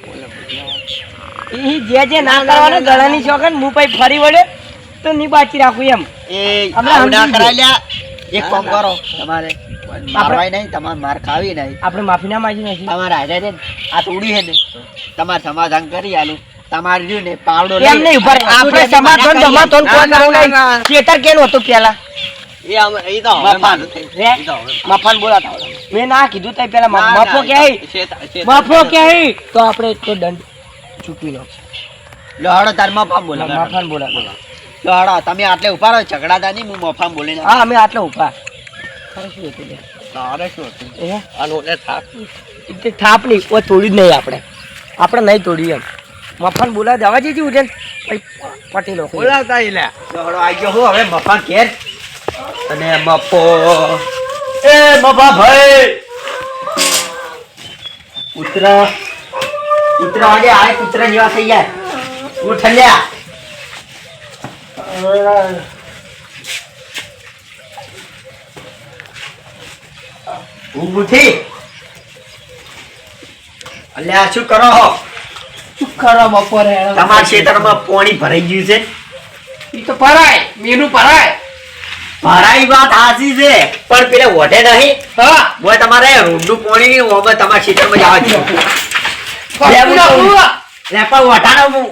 Speaker 2: બોલો બોલો.
Speaker 1: ઈ જે ના કરવાનું ગળાની શોખન હું પછી ફરી વળ્યો તો ની બાચી રાખું એમ
Speaker 3: એ
Speaker 1: હમણાં
Speaker 3: આવું ના
Speaker 1: સમજી
Speaker 3: કરાય લ્યા. એક
Speaker 2: ના,
Speaker 3: કામ
Speaker 2: ના.
Speaker 3: કરો તમારે મારવાય નહીં, તમારે માર ખાવી નહીં.
Speaker 1: આપણે માફી ના માંગી નાખી
Speaker 3: તમારે હારે છે ને આ તોડી છે ને તમારે સમાધાન કરી આલું. તમારે રહ્યું ને પાવડો
Speaker 1: એમ નહીં ઉપર આપણે સમાધાન સમાધાન કોઈ
Speaker 2: ના,
Speaker 1: કરવું
Speaker 2: ના,
Speaker 1: નહીં
Speaker 2: ના.
Speaker 1: ખેતર કેનું હતું પેલા
Speaker 2: એ આમ- એ તો હવે મારું થઈ
Speaker 1: રે?
Speaker 2: ગયું. એ તો હવે
Speaker 1: મફાન બોલાતા મેં ના કીધું તઈ પેલા
Speaker 2: ના, ના,
Speaker 1: મફો
Speaker 2: એ
Speaker 1: કે
Speaker 2: તો શેતા- શેતા-
Speaker 1: મફો કે તો આપણે એટલો દંડ ચૂકવી લો
Speaker 3: લહડો તાર મફામ બોલે.
Speaker 1: મફાન બોલાતા
Speaker 3: લહડો તમે આટલે ઉભા રહો, ઝઘડાતા નહીં. હું મફામ બોલી નાખું.
Speaker 1: હા અમે આટલા ઉભા તારે શું હતું લે?
Speaker 2: તારે શું હતું?
Speaker 1: એ
Speaker 2: આનું એટલે થાક.
Speaker 1: તે થાપ નહીં કોઈ તોડ્યું જ નહીં આપણે નહીં તોડ્યું એમ મફાન બોલા જવા જેજી ઉઠે પટેલો
Speaker 2: બોલાવતા ઈ લ્યા.
Speaker 3: લહડો આવી ગયો હું હવે મફા ઘેર. અને મફો
Speaker 1: એ બાબા ભાઈ
Speaker 3: કૂતરા કૂતરા આજે આ કૂતરા જેવા થઈ જાય. ઉઠ લ્યા. ઊભું થી. અલ્યા શું કરો હો?
Speaker 1: કરો બપોરે
Speaker 3: તમારા ખેતરમાં પાણી ભરાઈ ગયું છે.
Speaker 1: ઈ તો ભરાય મેનું ભરાય
Speaker 3: ભરાઈ વાત હાચી છે, પણ પેલે ઓઢે નહીં.
Speaker 1: હા
Speaker 3: બોય તમારે રૂંડું પાણી નહીં ઓમે તમારા ખેતરમાં જવા દો.
Speaker 1: કપૂર નાખું.
Speaker 3: લે પણ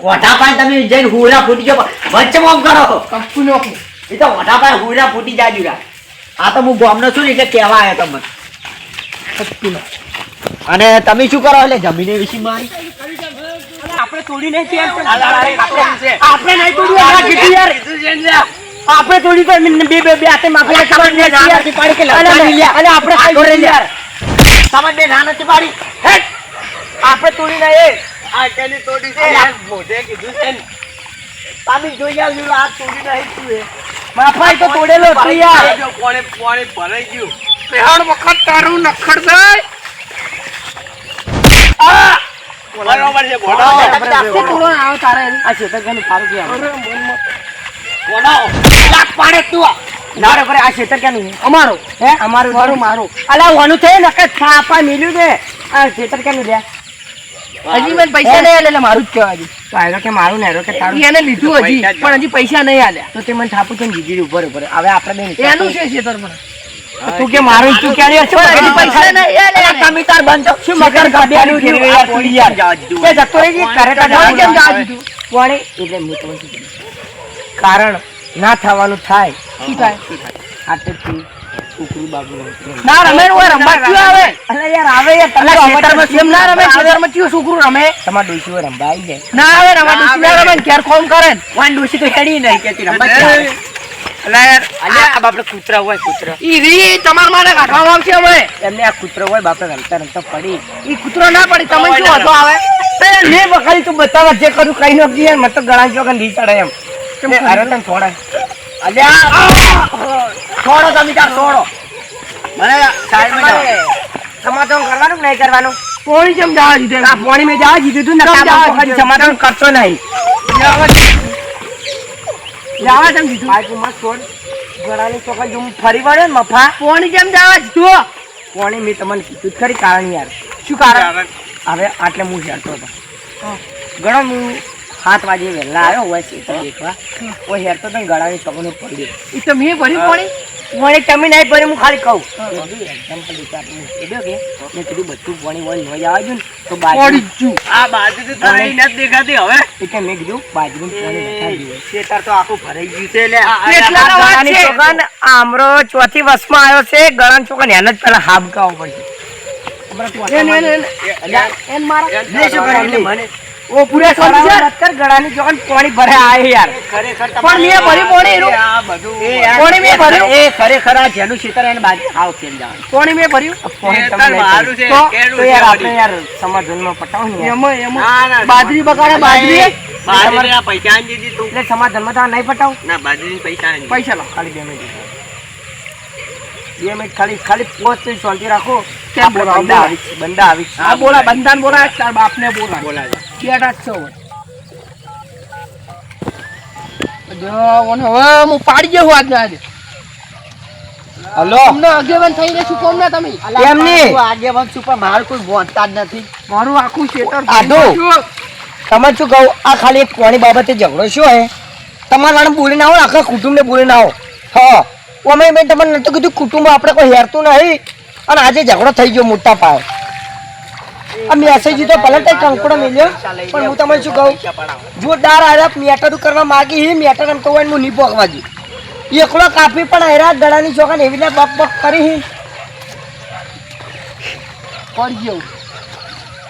Speaker 3: ઓઢા પાણી તમે જઈને હુરા ફૂટી ગયો વચ્ચે મોમ કરો.
Speaker 1: કંપુ નાખું
Speaker 3: એ તો ઓઢા પાણી હુરા ફૂટી જાજુ રા. આ તો હું ગામનો છું ને એટલે કહેવા આવ્યો તમને.
Speaker 1: કંપુ નાખું.
Speaker 3: અને તમે શું કરો એટલે જમીને વિશે મારી
Speaker 1: આપણે તોડી નહીં ત્યાં
Speaker 2: આપણે
Speaker 1: નહીં તોડ્યું આ કીધું યાર આપણે તોડી તો બે હાથે માફી નાખવાની નથી યાર. અને આપણે ખાઈ ગયું યાર
Speaker 3: તમે બે ના નથી પાડી.
Speaker 1: હેટ! આપણે તોડી નહીં
Speaker 2: આ કેની તોડી છે?
Speaker 3: અલ્યા.
Speaker 2: મોઢે કીધું છે ને.
Speaker 3: તમે જોઈ આવજો આ તોડી નહીં શું એ.
Speaker 1: માફાઈ તો તોડેલો હતો યાર
Speaker 2: જો કોણે પાણી ભરાઈ ગયું.
Speaker 1: પહેણ વખત તારું નખડ જાય
Speaker 2: બરોબર છે,
Speaker 3: હા,
Speaker 2: બોલાવો.
Speaker 3: તમે આપો તો.
Speaker 1: આવો તારે આ શેતરકાનું સારું કે
Speaker 2: બોલાવો.
Speaker 1: લાખ પાડે તું ના રે આ શેતર ક્યાંનું છે? અમારું હે અમારું મારું અલા ઓનું છે નકે થાપા મેલ્યું છે આ શેતર ક્યાંનું છે હજી મને પૈસા નહીં આલે એટલે મારું જ કહેવાય હજી. તો આયરો કે મારું ને આયરો કે તારું એને લીધું
Speaker 2: હજી, પણ
Speaker 1: હજી પૈસા નહીં આલ્યા તો તે મને થાપું છે ને દીધી ઉપર ઉપર હવે આપણે બે એનું છે શેતર પર તું કે મારું તું ક્યારે હજી પૈસા નહીં આલે તમે તાર બંધ છો શું મકર ગાડિયાનું ફેરવે યાર તું યાર તે જતો રહી કરે તા કેમ જવા દીધું કોણે એટલે હું તમને શું કીધું કારણ ના થવાનું થાય.
Speaker 3: શું થાય?
Speaker 1: આટલેથી છોકરું બાબુ
Speaker 3: ના રમે ને ઓય રમવા ક્યું આવે?
Speaker 1: અલે યાર આવે યાર તમે
Speaker 3: અલા,
Speaker 1: ખેતરમાં
Speaker 3: ખેતરમાં એમ ના રમે, ખેતરમાં ચિયો છોકરું રમે?
Speaker 1: તમારા ડોશી હોય રમવા આવી જાય.
Speaker 3: ના આવે રમવા, ડૂસી ના રમે ને ઘેર કોમ કરે ને.
Speaker 1: વાન ડોશી તો હેડી નહીં કેતી રમવા જ આવે.
Speaker 3: અલા યાર,
Speaker 1: અલ્યા આ બાપડે કૂતરા હોય કૂતરા.
Speaker 3: ઈ રી તમાર માટે કાઢવામાં આવશે હવે.
Speaker 1: એમને આ કૂતરો હોય બાપડે રમતા રમતા પડી.
Speaker 3: ઈ કૂતરો ના પડી, તમને શું વાંધો આવે?
Speaker 1: ને બકાલી તું બતાવા જે કરું કઈ નો યાર મત તો ગળા જો કે નહીં ચડે એમ. કેમ અરે તને થોડા. અલ્યા છોડો તમે તાર છોડો. મને સાઈડમાં જાઓ. સમાધાન કરવાનું કે નહીં કરવાનું?
Speaker 3: પોણી કેમ જવા દીધે?
Speaker 1: આ પાણી મેં જવા દીધું તું ને
Speaker 3: કેમ
Speaker 1: તારા
Speaker 3: જવા
Speaker 1: બાપુ ખાલી સમાધાન કરતો નહીં.
Speaker 3: જવા કેમ દીધું?
Speaker 1: આ તું મત છોડ. ગળાની ચોકન જો હું ફરી વળ્યો ને મફા
Speaker 3: પોણી કેમ જવા દીધું?
Speaker 1: પાણી મેં તમને કીધું જ ખરી કારણ યાર.
Speaker 3: શું કારણ?
Speaker 1: હવે આટલે હું હેરતો હતો. ગણો હું 7 વાગે વહેલા આવ્યો હોય છે તો દેખવા. કોઈ હેરતો તો ગળાની ચોકન પડી.
Speaker 3: ઈ તો મેં ભર્યું પોણી.
Speaker 1: પાણી તમે નહીં ભરી હું ખાલી કહું. એક્ઝામ્પલ રીતે આપણે કીધું કે મેં કીધું બધું પાણી વળી ન જવા દઉં ને તો
Speaker 3: પોણી
Speaker 1: બાજરી
Speaker 3: જુ.
Speaker 2: આ બાજુ તો તને નથી દેખાતી હવે.
Speaker 1: એટલે મેં કીધું બાજરીનું પાણી નખાવી દઉં.
Speaker 2: ખેતર તો આખું ભરાઈ ગયું છે એટલે
Speaker 3: કેટલાનો વાત
Speaker 1: ગળાની
Speaker 3: છે?
Speaker 1: ચોકન આમરો ચોથી વર્ષમાં આવ્યો છે. ગળાની ચોકન એને જ પેલા હાબકાવો પડશે. હમણાં તું આટલા
Speaker 3: એન એન મારા
Speaker 1: લે શું કરે એટલે મને
Speaker 3: ઓ પૂરા
Speaker 1: ગળાની
Speaker 3: સમજી જા.
Speaker 1: વાત કર. ગળાની ચોકન પાણી ભરે આવે યાર.
Speaker 2: ખરેખર
Speaker 3: પણ મેં ભર્યું પોણી એનું.
Speaker 2: આ બધું
Speaker 3: પાણી મેં ભર્યું.
Speaker 1: એ ખરેખર આ જેનું ખેતર એને બાજુ આવ કેમ જવાનું.
Speaker 3: પોણી મેં ભર્યું.
Speaker 1: પાણી
Speaker 2: ખેતર
Speaker 1: તમે નહીં
Speaker 2: મારું છે
Speaker 3: તો-
Speaker 2: કેળું
Speaker 1: તો
Speaker 2: છે
Speaker 1: યાર આપણે
Speaker 2: વળી.
Speaker 1: યાર સમાધાનમાં પટાવો ને યાર.
Speaker 3: એમાં
Speaker 2: ના,
Speaker 3: એમાં
Speaker 2: ના.
Speaker 3: બાજરી બગાડે બાજરી.
Speaker 2: બાજરીના પૈસા આની દીધી તું.
Speaker 1: એટલે સમાધાનમાં તો આ નહીં પટાવું.
Speaker 2: ના બાજરીના પૈસા આની દીધી.
Speaker 3: પૈસા લો.
Speaker 1: ખાલી 2 મિનિટ 2 મિનિટ ખાલી પોચ મિનિટ શાંતિ રાખો.
Speaker 3: કેમ
Speaker 1: આપણે
Speaker 3: બોલાવો?
Speaker 1: બંદા આવી છે, બંદા આવી છે.
Speaker 3: આ બોલા બંધાન બોલા તાર બાપને બોલા.
Speaker 2: બોલાવે.
Speaker 3: બેટા જ છો હવે. જો ઓને હવે હું પાડી ગયો આજને આજે.
Speaker 1: હલો
Speaker 3: તમને આગેવાન થઈને શું કોમ ના તમે?
Speaker 1: કેમ નહીં?
Speaker 2: આગેવાન છું પણ મારું કોઈ બોલતા જ નથી.
Speaker 3: મારું આખું ખેતર
Speaker 1: આધો. તમે શું કહું આ ખાલી એક પાણી બાબતે ઝઘડો શું હે? તમારા વાળા બોલીને આવો ને આખા કુટુંબને બોલીને આવો. હા અમે બેન તમને નતું કીધું કુટુંબ આપણે કોઈ હેરતું નહીં અને આજે ઝઘડો થઈ ગયો મોટા પાયે. આ મેસેજ તો ભલે કઈ કંકોડો મેલ્યો પણ હું તમને શું કહું જોરદાર આયા મેટર કરવા માંગી હી મેટર એમ તો હોય ને હું નહીં પોકવા દઉં. એકલો કાપી પણ આયરા ગળાની ચોકન એવી રીતે બક બક કરી હી.
Speaker 3: પડી ગયો.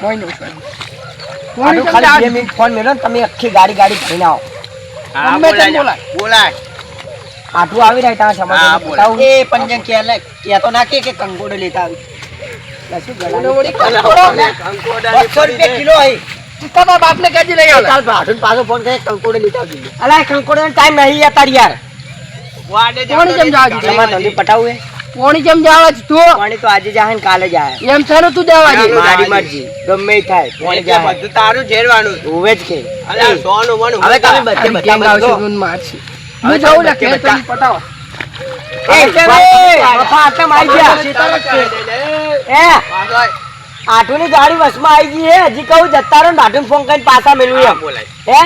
Speaker 3: કોઈ નો
Speaker 1: આટલું ખાલી 2 મિનિટ ફોન મેળો ને તમે આખી ગાડી ભરીને આવો.
Speaker 2: હા,
Speaker 3: ગમે તેમ
Speaker 2: બોલાય. બોલાય.
Speaker 1: આટલું આવી રહ્યા ત્યાં
Speaker 2: હા,
Speaker 1: સમાધાન
Speaker 2: બોલાય.
Speaker 1: બતાવું.
Speaker 2: એ પંજન કહેતો ના કે કંકોડો લેતા આવી.
Speaker 1: એટલે શું ગળાની
Speaker 3: વળી
Speaker 1: ચોકન?
Speaker 3: કંકોડો.
Speaker 1: 200 રૂપિયા કિલો હે.
Speaker 3: તારા બાપને કહેજે લઈ આવ.
Speaker 2: કાલ ભાડું પાછો ફોન કરે કંકોડો લેતા આવી.
Speaker 1: અલા કંકોડો ટાઈમ નહીં યાર તારી યાર.
Speaker 2: વાડે
Speaker 3: કોણ કેમ જવા દીધું?
Speaker 1: તમારે ધંધી પટાવું હે?
Speaker 3: પોણી કેમ જાવા છે તું?
Speaker 1: પાણી તો આજે જાહે ને કાલે જાહે.
Speaker 3: એમ છે ને તું દેવા દે.
Speaker 1: મારી મરજી ગમે ઈ થાય પાણી જાહે.
Speaker 2: બધું તારું ઝેરવાનું.
Speaker 1: હોવે જ કે
Speaker 2: અલા સોનું મનું
Speaker 1: હવે તમે
Speaker 2: બધા.
Speaker 1: બધે
Speaker 3: કેમ
Speaker 1: બધા
Speaker 3: આવશે
Speaker 1: બધો.
Speaker 3: તું મારશે.
Speaker 1: હવે
Speaker 3: હું જાઉં લે
Speaker 1: તમે
Speaker 3: ખેતર
Speaker 1: બધા-
Speaker 3: પટાવો.
Speaker 1: એ મફા આટમ આઈ ગયા. એ આઠુની ગાડી વસમાં આવી ગઈ હે. હજી કહું જતા રહો ને આઠુને ફોન કરીને પાછા મેળવું એમ.
Speaker 2: બોલાય.
Speaker 1: હે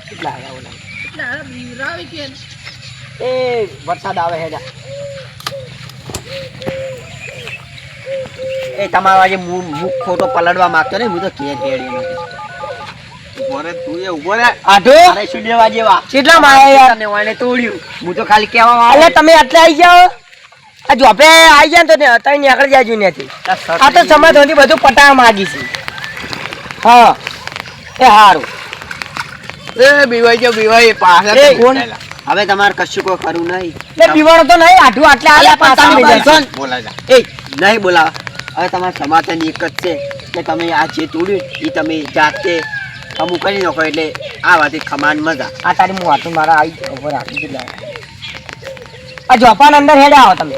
Speaker 1: કેટલા આયા ઓલા? એ વરસાદ આવે હે જા. એ તમારો આજે મુખ ખોટો પલડવા માંગતો ને હું તો કે કેડી
Speaker 2: ઉભો રે તું એ ઉભો રે.
Speaker 1: આઠો
Speaker 2: અરે શું લેવા જેવા.
Speaker 1: કેટલા માયા યાર
Speaker 2: તને વાળે તોડ્યું.
Speaker 1: હું તો ખાલી કહેવા અલે તમે આટલે આવી જાઓ. આ જોપે આવી જાય ને તો તઈ નીકળી જાજો ત્યાંથી. આ તો સમાધાનથી બધું પટાવા માંગી છે. હા એ હારું.
Speaker 2: એ બીવાઈ પાછળ
Speaker 1: એ,
Speaker 2: કોણ?
Speaker 4: હવે તમારે કશું કોઈ કરવું નહીં.
Speaker 1: એટલે પીવાનો તો નહીં આઠું આટલે આલે પાછા
Speaker 4: તમે
Speaker 1: મેં જાય.
Speaker 2: બોલાય જા.
Speaker 4: એ નહીં બોલાવા. હવે તમારું સમાધાન એક જ છે કે તમે આ જે તોડ્યું એ તમે જાતે અમુક કરી નાખો એટલે આ વાતે ખમાન મજા.
Speaker 1: આ તારી હું આટલું મારા આવી ઉપર આપી દીધા. આ જોપાન અંદર હેડે આવો તમે.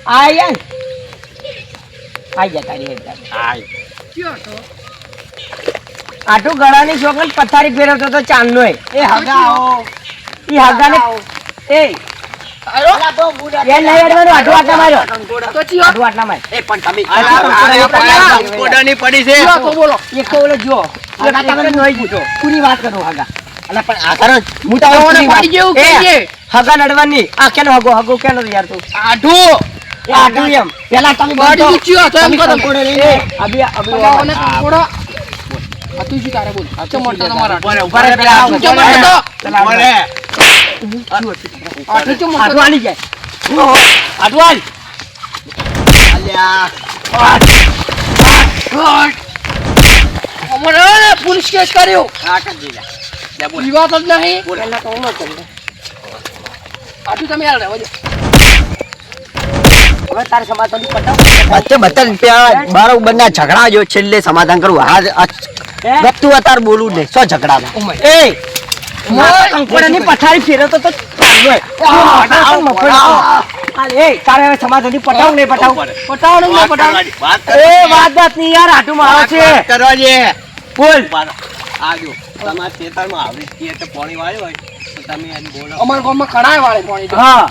Speaker 1: આઈ જા ને. આઈ જા તારી હેડ તારી.
Speaker 2: હાય.
Speaker 1: આટલું ગળાની છોકરી પથારી ફેરવતો તો ચાંદનો એ
Speaker 4: હગા આવો.
Speaker 1: ઈ હગાને એ એ નહીં હેડવાનું આટલું આટલા માર્યો.
Speaker 3: તો ચિયો.
Speaker 1: આટલું આટલા માર.
Speaker 4: એ પણ તમે
Speaker 2: કંકોડાની પડી છે.
Speaker 3: ચિયો તો બોલો.
Speaker 1: એક તો ઓલો જો
Speaker 4: હગા તમે નહીં પૂછો.
Speaker 1: પૂરી વાત કરું હગા.
Speaker 4: અલા પણ આ કરો
Speaker 1: હું તો હવે પૂરી વાત-
Speaker 3: પાડી જેવું
Speaker 1: એ,
Speaker 3: કહીએ.
Speaker 1: હગા નડવાની આ કેનો હગો હગો કેનો યાર તું
Speaker 3: આઢું.
Speaker 1: એ આટલું એમ પેલા તમે
Speaker 3: પાડી
Speaker 1: બોલતો.
Speaker 3: તું ચિયો તો એમ
Speaker 1: તમે
Speaker 3: કરો.
Speaker 1: કંકોડો લઈને અભી
Speaker 3: પટાવો ને કંકોડો.
Speaker 5: હતું શું તારે બોલ ચમડતો તમારા
Speaker 1: ઉભા રહે પેલા
Speaker 5: આઠું ચમડતો
Speaker 2: ઉભા રહે.
Speaker 5: આઠું ચમડતો
Speaker 1: આઠું આલી જાય આઠું આલ
Speaker 2: અલ્યા
Speaker 5: અમારે પોલીસ કેસ કર્યો
Speaker 2: આ કરી લે. લે બોલ.
Speaker 5: વિવાદ જ નહીં
Speaker 1: પહેલા તો હું ન કરું
Speaker 5: આઠું તમે હાલ રહેવા દો
Speaker 1: હવે તારે સમાધાન પટાવ
Speaker 4: વચ્ચે બધા રૂપિયા બરોબરના ઝઘડા જો છેલ્લે સમાધાન કરવું ગતું અત્યારે બોલવું નહીં શું ઝઘડા
Speaker 1: એ કંકોડાની પથારી ફેરવતો તો ચાલુ હોય. હાલ, એ તારે હવે સમાધાન પટાવ નહીં પટાવ
Speaker 5: પટાવો ને
Speaker 2: વાત
Speaker 5: પટાવો
Speaker 2: કરવાની, વાત
Speaker 1: એ વાત વાત નહીં યાર આટું મારો છે
Speaker 2: વાત કરવા દે.
Speaker 1: બોલ
Speaker 2: આ જો તમારા ખેતરમાં આવી રીતે તે પાણી વાળ્યું હોય તો તમે એને બોલો.
Speaker 5: અમારા ગામમાં ખણાય વાળે પાણી તો.
Speaker 1: હા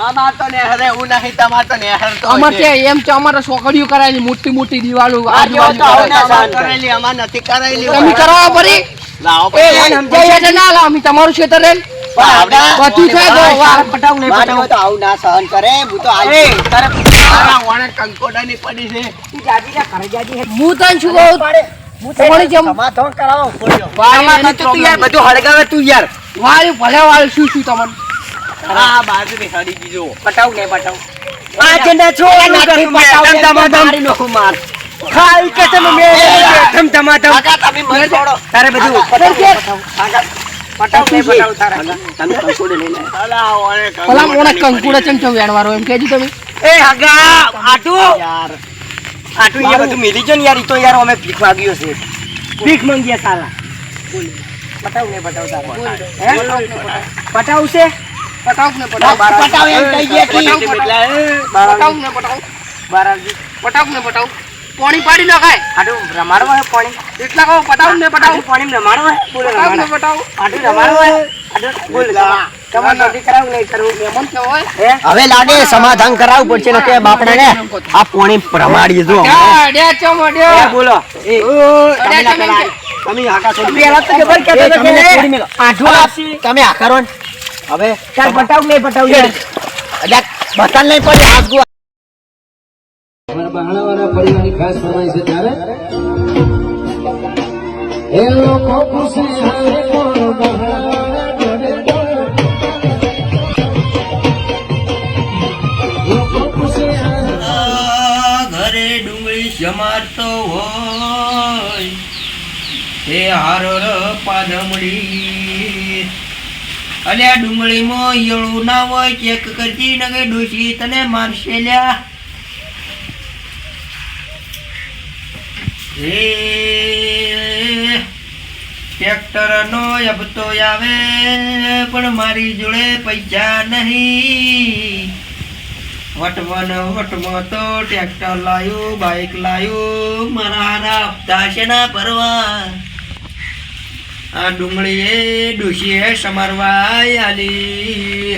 Speaker 2: અમાર તો નહેર એવું નહીં, તમાર તો નહેર તો
Speaker 5: અમારે
Speaker 2: છે.
Speaker 5: ત્યાં એમ છે અમારે છોકરીઓ કરાયેલી મોટી મોટી દિવાલો
Speaker 1: આ જેવો તો હવે ના
Speaker 2: અમાર
Speaker 1: સહન કરે.
Speaker 2: કરેલી, અમાર નથી કરેલી.
Speaker 5: તમે કરાવવા પડી
Speaker 2: લાવો
Speaker 5: એ
Speaker 2: પછી.
Speaker 5: પૈસા છે ના લાવ અમે તમારું ખેતર રેલ બધું થાય તો વાહ.
Speaker 1: પટાવ નહીં પટાવ
Speaker 4: તો આવું ના સહન કરે હું તો
Speaker 1: એ તારે
Speaker 2: તારા વાણે કંકોડાની પડી છે.
Speaker 1: તું જાજીના ઘરે જાજી હે.
Speaker 5: હું તને શું કહું તમારી જેમ
Speaker 1: સમાધાન કરાવો
Speaker 5: વાળી
Speaker 1: તો તું યાર બધું હળગાવે તું યાર
Speaker 5: વાળી ભલે વાળી શું શું તમને
Speaker 2: આ બાજુની હળી દીધો.
Speaker 1: પટાવ નહીં પટાવ આ જે ના છો નથી પટાવ મારી નોખો માર ખાઈ કે તમે મે ધમ ધમાધમ
Speaker 2: તમે મને છોડો.
Speaker 1: તારે બધું પટાવ નહીં પટાવ તારે
Speaker 4: તમે કંકોડે લઈને
Speaker 2: અલા, વાણે
Speaker 5: ભલા મોણે
Speaker 2: કંકોડાની
Speaker 5: કંકુડા ચમચમ વેણવારો એમ કહેજો તમે
Speaker 1: એ હગા આટુ
Speaker 4: યાર
Speaker 1: આટુ એ બધું મિલી જો ને યાર ઈ તો યાર અમે ભીખ માંગ્યો છે ભીખ માંગ્યા સાલા પટાવ નહીં પટાવ તારે હે પટાવ છે
Speaker 5: પટાવ ને પટાવ
Speaker 1: પટાવ એમ કહી ગયા કે
Speaker 5: પટાવ ને પટાવ
Speaker 1: બારાજી
Speaker 5: પટાવ ને પટાવ પાણી પાડી નખાય
Speaker 1: આટુ રમાડવા હે પાણી
Speaker 5: એટલા કહો પટાવ ને પટાવ
Speaker 1: આટુ પાણી રમાડવા હે બોલ
Speaker 5: પટાવ ને
Speaker 1: રમાડવા
Speaker 5: પટાવ
Speaker 1: આટુ રમાડવા હે આટુ બોલ તમારે નથી કરાવું નહીં કરવું
Speaker 5: મહેમાન કેવાય
Speaker 1: હે
Speaker 4: હવે લાગે સમાધાન કરાવવું પડશે ને કે બાપડા ને આ પોણી પ્રમાડી જો
Speaker 5: ડ્યા ચમ
Speaker 1: એ
Speaker 5: ડ્યા
Speaker 1: બોલો એ
Speaker 5: તમે ના પેલા
Speaker 4: તમે આખા છોડી
Speaker 1: પેલા તો ખબર કે
Speaker 4: એ તમે છોડી મેલો.
Speaker 1: આઠું આપસી
Speaker 4: તમે આ કરો ને હવે
Speaker 1: ચાલ પટાવ નહીં પટાવ યાર
Speaker 4: અલ્યા બતાલ નહીં પડે હાથ ગો
Speaker 6: અમારા બહાણાવાળા પરિવારની ખાસ ફરમાઈ છે ત્યારે એ લોકો ખુશી હારે કોણ બહાણાવાળા જોડે જોડે. લોકો ખુશી હારે
Speaker 2: ઘરે ડુંગળી સમારતો હોય તે હારો પાદમડી અલ્યા ડુંગળીમાં ઈયળું ના હોય ચેક કરતી નગે ડોશી તને મારશે લ્યા એ ટ્રેક્ટરનો હપ્તો આવે પણ મારી જોડે પૈસા નહીં વટમાં તો ટ્રેક્ટર લાયું બાઇક લાયું મારા હારા હપ્તા છે ના ભરવા આ ડુંગળી એ ડોશીએ સમારવા આલી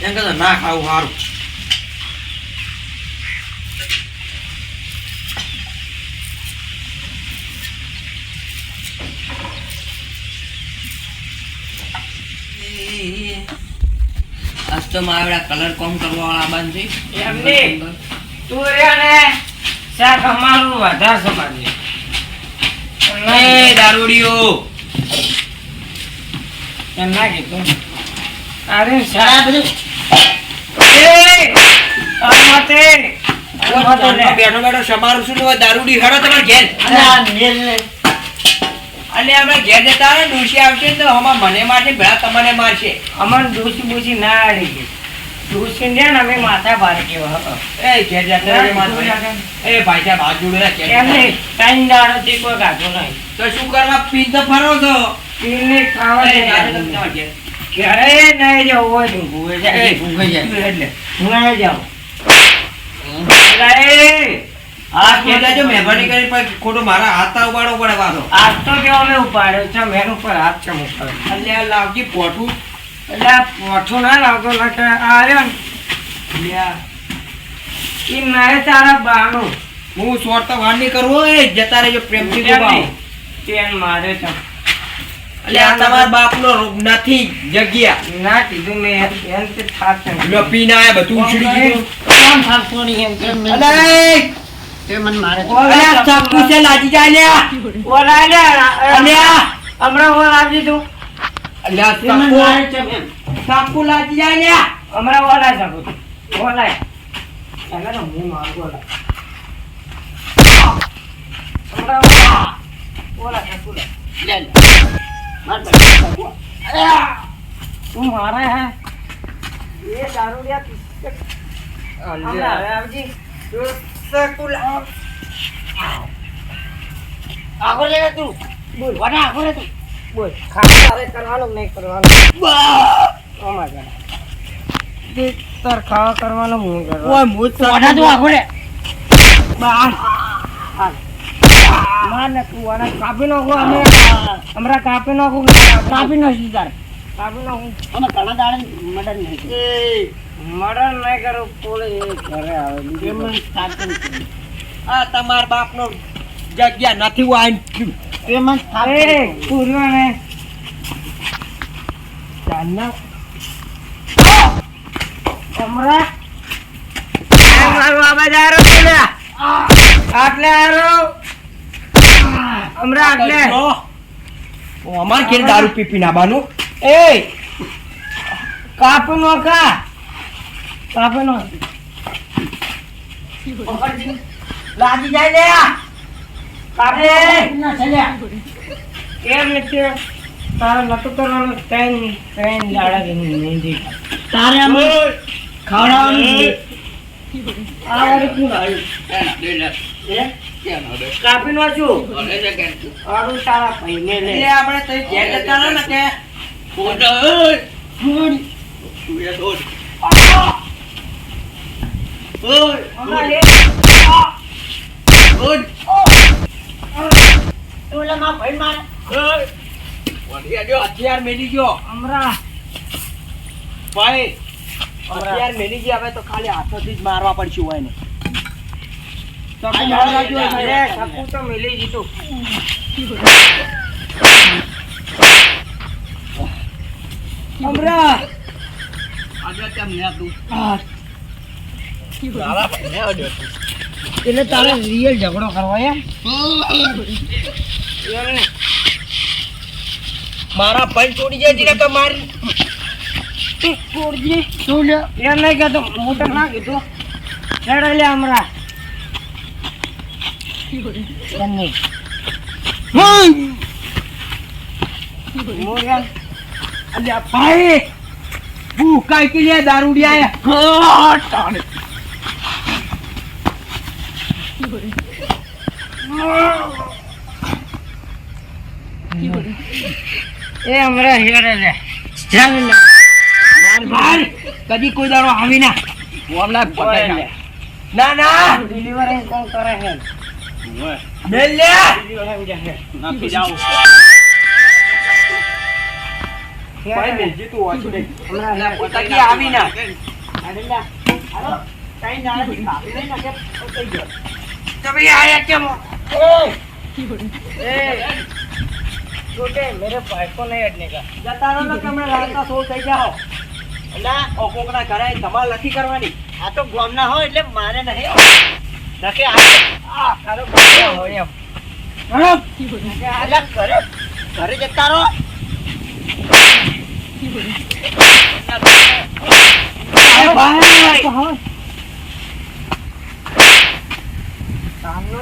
Speaker 2: એમ કહેતો ના ખાવું સારું આજ તો મારા કલર કોમ કરવા વાળા બાંધ
Speaker 3: એમને તું રહ્યા ને શાક અમારું વધારે સમાજે
Speaker 2: એ દારૂડીઓ
Speaker 3: એમ ના કીધું અરે શાક બધું
Speaker 2: બેઠો બેઠો સમારું છું ને દારૂડી હેડો તમારે ઘેર અને આપણે ઘેર જતા ને ડોશી આવશે ને તો હમણાં મને મારશે ભેળા તમને મારશે
Speaker 3: અમન ડોસી બોસી ના આડી ગઈ ડોસી ને ને અમે માથા ભાર કેવા
Speaker 2: એ ઘેર જતા રહે મારશે. એ ભાઈ સાહેબ હાથ જોડે રાખે.
Speaker 3: એમને ત્રણ દાડો થી કોઈ ગાતો નહીં
Speaker 2: તો શું કરવા પી તો ફરો છો
Speaker 3: પીને ખાવા
Speaker 2: એ
Speaker 3: દે
Speaker 2: જાજો તમે તમારા ઘેર.
Speaker 3: ક્યારે નહીં જવું હોય તો ભૂવે
Speaker 2: એ
Speaker 3: જાય
Speaker 2: ભૂખાઈ જાય.
Speaker 3: એટલે હું ના જાઉં
Speaker 2: આ ઘેર જાજો મહેરબાની કરીને પણ ખોટો મારા હાથ ઉપાડવો પડે પાછો.
Speaker 3: આજ તો કેવો મેં ઉપાડ્યો છે મેન ઉપર હાથ છે મુકાવ્યો
Speaker 2: અલ્યા લાવજી પોઠું.
Speaker 3: એટલે આ પોઠું ના લાવતો લખે આ આવ્યો ને
Speaker 2: અલ્યા
Speaker 3: એ નહીં તારા બાનું
Speaker 2: હું શોર્ટ તો વાર નહીં કરવો એ જતા રહેજો પ્રેમથી બોલાવો.
Speaker 3: તેન મારે છે
Speaker 2: એટલે આ તમારા બાપનો રોગ નથી જગ્યા
Speaker 3: ના કીધું મેં એમ તે થાક છે.
Speaker 2: લો પીને આયા બધું ઉછળી ગયું
Speaker 3: કોણ થાકતો નહીં એમ કેમ મેં-
Speaker 2: અલે
Speaker 5: તે મને મારે
Speaker 2: અલે આ ચાકુ છે લાગી જાય લ્યા
Speaker 3: ઓલા લે,
Speaker 2: અલ્યા
Speaker 3: હમણાં ઓલા આપી દીધું.
Speaker 2: અલ્યા
Speaker 3: તે મને
Speaker 2: ચાકુ
Speaker 3: મારે છે એમ.
Speaker 2: ચાકુ લાગી જાય લ્યા
Speaker 3: હમણાં ઓલા જ આપું છું. ઓલા. ચાલે ને હું મારું ઓલા. હમણાં ઓલા. ઓલા ચાકુ લે. લે, લે. માર ભાઈ ચાકુ. તું મારે હે એ દારૂડિયા હમણાં હવે આવજી. તું ચાકુ લે. આગળ લે તું. બોલ વડા આગળ લે તું. બોલ ખાવા તારે કરવાનું કે નહીં કરવાનું. Oh my God. તાર ખાવા કરવાનું હું કરવાનું.
Speaker 2: ઓય મોજ
Speaker 3: વડા તું આગળ લે. બાર. માર ને તું વડા કાપી નાખો અમે હમણાં કાપી નાખું કાપી નાખી તાર કાપી નાખું અમે ઘણા દાડે મર્ડર નહીં મર્ડર નહીં કરું પોલીસ ઘરે આવે
Speaker 2: આ તમારા બાપનો જગ્યા નથી વાઈન
Speaker 3: પેમેન્ટ થાય પૂર્યો ને ચાલના હમણાં મારો આવાજ આરો બોલ્યા આટલે આરો હમણાં આટલે
Speaker 2: અમાર ઘેર દારૂ પી પીને આવવાનું
Speaker 3: એ કાપી નો કા કાપી નો લાગી જાય લે કાપે ના ચલ્યા એમ નથી તારે નતું કરવાનું ત્રણ દાડા મહેંદી તારે અમે ખાવડાવવાનું આ રીતનું આવ્યું કાપી નો છું આડું તારા ભાઈને લે
Speaker 2: એટલે આપણે તઈ ઘેર જતા રહો ને કે
Speaker 3: હમણાં લે ઓલા માં ભાઈ મારે
Speaker 2: હથિયાર મેલી ગયો
Speaker 3: હમણાં
Speaker 2: ભાઈ હથિયાર મેલી ગયા હવે તો ખાલી હાથોથી જ મારવા પડશે હોય ને ચાકુ મારવા જોઈએ
Speaker 3: અરે
Speaker 2: ભાઈ.
Speaker 3: ચાકુ તો મિલી જીતું
Speaker 2: હમણાં આજે કેમ ને તું તારા ભાઈને અડ્યો તું.
Speaker 3: એટલે તારે રિયલ ઝઘડો કરવો એમ
Speaker 2: મારા ભાઈ છોડી જાય છે તો મારી
Speaker 3: છોડજી શું લે એમ નહીં કહેતો હું તો ના કીધું હેડો લે હમણાં એમ નહીં હું એમ
Speaker 2: અલ્યા ભાઈ હું કાઈ કે લે દારૂડિયા
Speaker 3: એ હમણાં હેડે લે ચાલ લે
Speaker 2: માર કદી કોઈ દારો આવી ના ઓમલા પકડ
Speaker 3: લે.
Speaker 2: ના ના
Speaker 3: ડિલિવરી કોણ કરે છે
Speaker 2: મેલ લે
Speaker 3: ડિલિવરી જાય
Speaker 2: નાખી જાવ ભાઈ મેલજી તું વાંચું દે
Speaker 3: હમણાં
Speaker 2: કદી આવી ના
Speaker 3: અડેલા હાલો કઈ ના કાપી લઈ નાખે તો થઈ ગયો
Speaker 2: તમે આયા કેમ
Speaker 3: ए छोटे मेरे भाई को नहीं हटने का जता रहो ना कमरे रास्ता सो થઈ જાઓ
Speaker 2: ના ઓ કોકના ઘરે ધમાલ નથી કરવાની
Speaker 3: આ તો ગોમ ના હોય એટલે મારે નહીં નકે આ તારો ભાઈ હોય એમ નકે આલા ઘરે ઘરે જતા રહો અરે ભાઈ તો હોય સામનો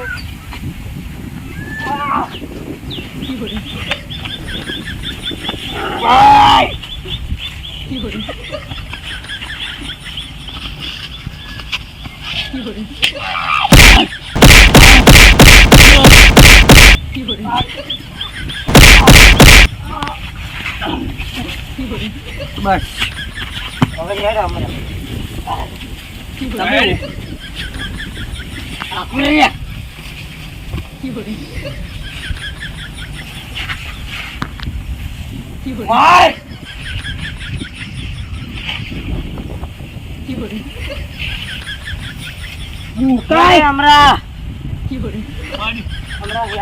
Speaker 3: ભાઈ બસ હવે યાર હમણાં આપણે ભાઈ કઈ હમણાં હમણાં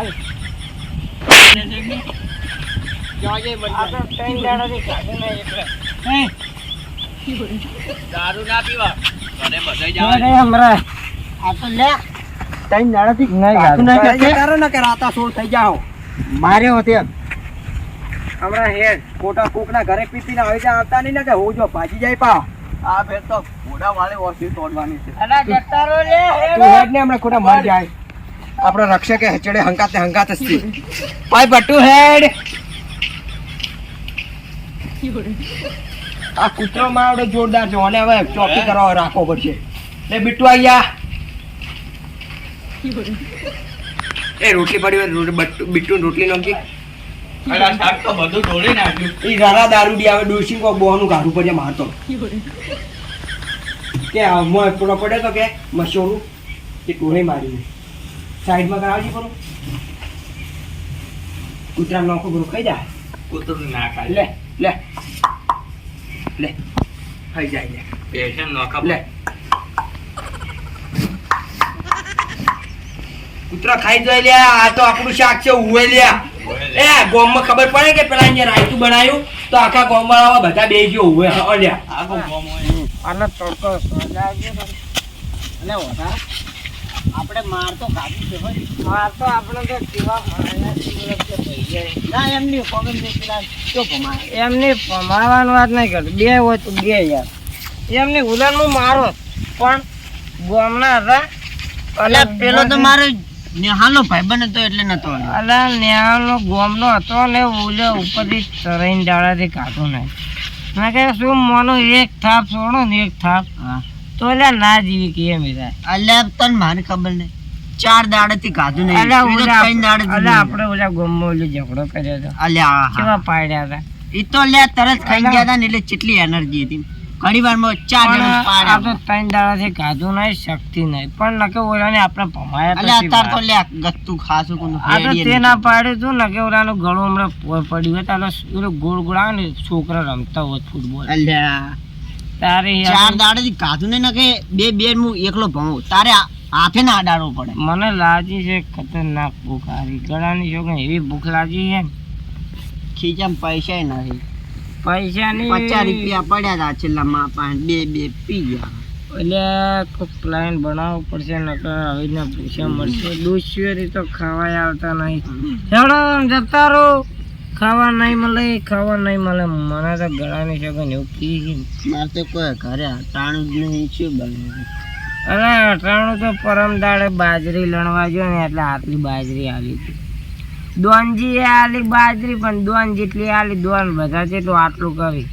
Speaker 3: જોજે આ તો ત્રણ દાડાથી ખાધું નહીં એટલે
Speaker 2: દારૂ ના પીવા ઘરે બધા
Speaker 3: અરે હમણાં આ તો લે
Speaker 4: ત્રણ દાડાથી
Speaker 3: નહીં
Speaker 4: ખાધું નહીં
Speaker 3: ખાધું.
Speaker 4: એટલે કરો ને કે રાતા સોળ થઈ જાઓ માર્યો તે
Speaker 3: હમણાં હેડ
Speaker 4: ખોટા કોકના ઘરે પીપીને આવી જાય આવતા નહીં ને કે હું જો ભાજી જાય પા આ ફેર તો ઘોડા વાળે ઓછી તોડવાની છે
Speaker 3: અલા જતા રહો લે
Speaker 4: તું હેડ ને હમણાં ખોટા મર જાય આપણો રક્ષકે ચડે હંકાત જ થી ભાઈ બટુ હેડ આ કૂતરો માવડો જોરદાર છે અને હવે ચોકી કરવા રાખવો પડશે લે બિટ્ટુ આયા એ રોટલી પડી હોય બિટ્ટુ રોટલી નાખી
Speaker 2: અલા શાક તો બધું ઢોળી નાખ્યું
Speaker 4: એ રારા દારૂડી આવે ડોસી કો બોનું કાઢવું પડે મારતો કે મોય પૂરો પડે તો કે મશોરું કે ટોળે મારી સાઈડમાં કરાવજી પૂરું કૂતરા નોખો પૂરું ખાઈ જાય
Speaker 2: કૂતરું ના ખાય
Speaker 4: લે લે લે ખાઈ જાય લે
Speaker 2: પેશન નોખા
Speaker 4: લે કૂતરા ખાઈ જાય લે આ તો આપણું શાક છે ઉવે લે એ ગોમમાં ખબર પડે કે પેલા અહીંયા રાયતું બનાવ્યું તો આખા ગોમવાળા બધા બે ગયો ઉવે અલ્યા
Speaker 2: આગો ગોમ હોય
Speaker 3: આનો તડકો સજાવજો ને. અને વધારે આપણે માર તો ખાધી છે ભાઈ માર તો આપણે તો કેવા માર્યા છીએ કે ભાઈ જાય. ના એમની પગન ને પેલા શું પમાય એમની પમાવાની વાત નહીં કરતો બે હોય તો બે યાર એમની ઉલાનમાં મારો પણ ગોમના હતા અલા પેલો તો મારો નેહાલનો ભાઈબંધ હતો એટલે નતો અલા નેહાલનો ગોમનો હતો ને ઓલે ઉપરથી તરાઈને ડાળાથી કાઢો નહીં મેં કહે શું મોનો એક થાપ છોડો ને એક થાપ તો એટલે ના જીવી કે એમ થાય
Speaker 4: અલ્યા તને મને ખબર નહીં 4 દાડાથી ખાધું નહીં
Speaker 3: અલા
Speaker 4: ઈ તો
Speaker 3: ઓલા
Speaker 4: ત્રણ દાડેથી
Speaker 3: અલા
Speaker 4: નહીં.
Speaker 3: આપણે ઓલા ગોમમાં ઓલી ઝઘડો કર્યો હતો
Speaker 4: અલ્યા
Speaker 3: કેવા પાડ્યા હતા
Speaker 4: ઈ તો લે તરત ખાઈ ગયા હતા ને એટલે કેટલી એનર્જી હતી ઘણી વારમાં 4
Speaker 3: પણ
Speaker 4: જણા
Speaker 3: આ તો
Speaker 4: પાડ્યા
Speaker 3: 3 દાડાથી ખાધું નહીં શક્તિ નહીં પણ નકે ઓલાને આપણે ભમાયા
Speaker 4: અલ્યા
Speaker 3: પછી
Speaker 4: અત્યારે તો લે ગત્તું ખાસું કોનું
Speaker 3: આ તો
Speaker 4: હેડીએ
Speaker 3: તે
Speaker 4: નહીં.
Speaker 3: ના પાડ્યું તું ને કે ઓલાનું ગળું હમણાં પડ્યું હોય તારે ઓલો ગોળ ગોળ આવે ને છોકરા રમતા હોત ફૂટબોલ
Speaker 4: અલ્યા
Speaker 3: તારે
Speaker 4: 4 દાડેથી ખાધું નહીં ને કે બે હું એકલો ભણું તારે હાથે ના અડાડવો પડે
Speaker 3: મને લાગી છે ખતરનાક ભૂખ આવી ગળાની છોકરી એવી ભૂખ લાગી છે ને
Speaker 4: ખીચામાં પૈસા નથી
Speaker 3: પૈસાની
Speaker 4: 50 રૂપિયા પડ્યા હતા છેલ્લા માં પાસે બે પી ગયા
Speaker 3: એટલે કોઈક પ્લાન બનાવવો પડશે નકર આવી રીતના પૈસા મળશે દોસ્તીઓથી તો ખાવાય આવતા નહીં હેડો જતા રહો ખાવા નહીં મળે મને તો ગળાની છોકરી એવું કી
Speaker 4: મારે તો કોઈ ઘરે હટાણું જ નહીં શું બને
Speaker 3: અરે અટાણું તો પરમ દાડે બાજરી લણવા ગયો ને એટલે આટલી બાજરી આલી હતી દોનજી એ આલી બાજરી પણ દોન જેટલી આલી દોન બધા જેટલું આટલું કરી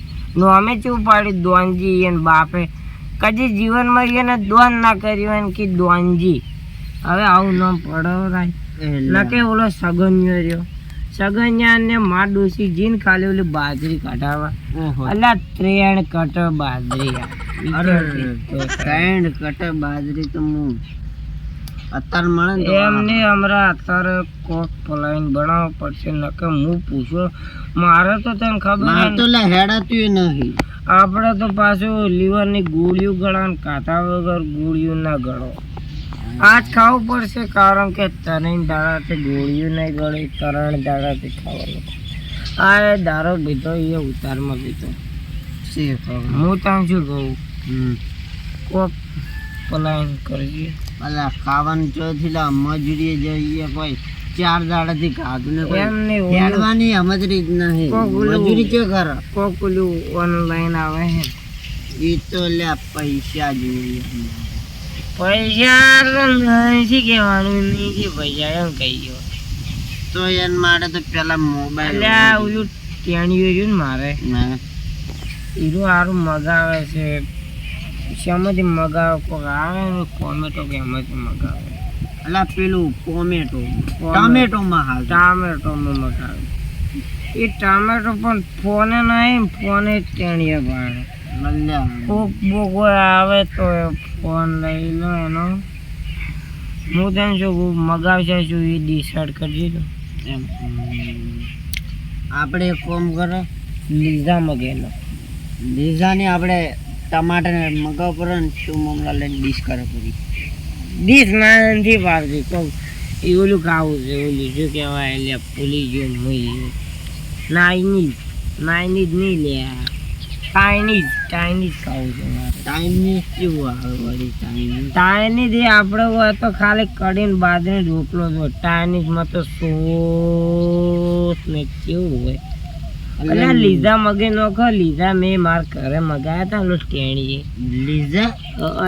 Speaker 3: અમે ચેવું પાડ્યું દોનજી એને બાપે કદી જીવનમાં એને દોન ના કર્યું હોય ને કે દોનજી હવે આવું નામ પડાવરાય નકે ઓલો સગન્યો રહ્યો સગન્યા ને માં ડોસી જીન ખાલી ઓલી બાજરી કાઢાવા અલા 3 કટ બાજરી
Speaker 4: ત્રણ કટ બાજરી તો હું અત્યારે મળે ને તો
Speaker 3: એમને હમણાં અત્યારે કોક પલાઈન બનાવવો પડશે નકે હું પૂછો મારે તો તને ખબર
Speaker 4: મારે
Speaker 3: હે
Speaker 4: તો
Speaker 3: ને,
Speaker 4: લે હેડાતું નહીં
Speaker 3: આપણે તો પાછું લીવરની ગોળીઓ ગળાને કાંટા વગર ગોળીઓ ના ગળો આજ ખાવું પડશે કારણ કે 3 દાડાથી ગોળીઓ નહીં ગળી 3 દાડાથી ખાવાનું આ દારો પીધો એ ઉતારમાં પીધો હું તને શું કહું કોક પલાઈન કરજે
Speaker 4: અલા ખાવાનું ચોથી લા મજૂરીએ જઈએ કોઈ 4 દાડાથી ખાધું ને કોઈ
Speaker 3: એમને
Speaker 4: હેડવાની સમજરી જ નહીં
Speaker 3: કોક ઓલું-
Speaker 4: મજૂરી કે કરે
Speaker 3: કોક પેલું ઓનલાઈન આવે છે
Speaker 4: ઈ તો લે પૈસા જોઈએ
Speaker 3: પૈસા તો નથી કહેવાનું નહીં કે પૈસા એમ કહી ગયો
Speaker 4: તો એન માટે તો પેલા મોબાઈલ
Speaker 3: અલ્યા ઓલું ટેણીયું રહ્યું ને મારે હીરો સારું મગાવે છે શેમાંથી મગાવે કોક આવે ને કોમેટો કે એમાંથી મગાવે
Speaker 4: અલા પેલું ટમેટો માં હાલ
Speaker 3: ટામેટોમાં મગાવે એ ટામેટો પણ ફોને નહીં ફોને ટેણીએ ભાડે કોક બોકો આવે તો એ ફોન લઈ લો એનો હું તને શું કહું મગાવશે શું એ ડિસાઈડ કરી દીધું
Speaker 4: એમ આપણે એક કામ કરો
Speaker 3: લીઝા મગેલો
Speaker 4: લીઝાની આપણે ટમાટર મગાવ પડે ને શું મમલા લઈને ડીશ કરે પડી
Speaker 3: ડીશ ના નથી પાડતી કહું એ ઓલું ખાવું છે ઓલું શું કહેવાય એટલે ભૂલી ગયો હું નાઇનીઝ નહીં લ્યા, ચાઇનીઝ ખાવું છે મારે.
Speaker 1: ટાઈમની કેવું આવે વળી ટાઈમ
Speaker 3: ચાઇનીઝ એ આપણે હોય તો ખાલી કઢીને બાજરી રોટલો જ હોય. ચાઇનીઝમાં તો સોસ ને કેવું હોય. અલ્યા લીઝા મગે નોખો. લીઝા મેં માર ઘરે મગાયા હતા ઓલો ટેણીએ.
Speaker 1: લીઝા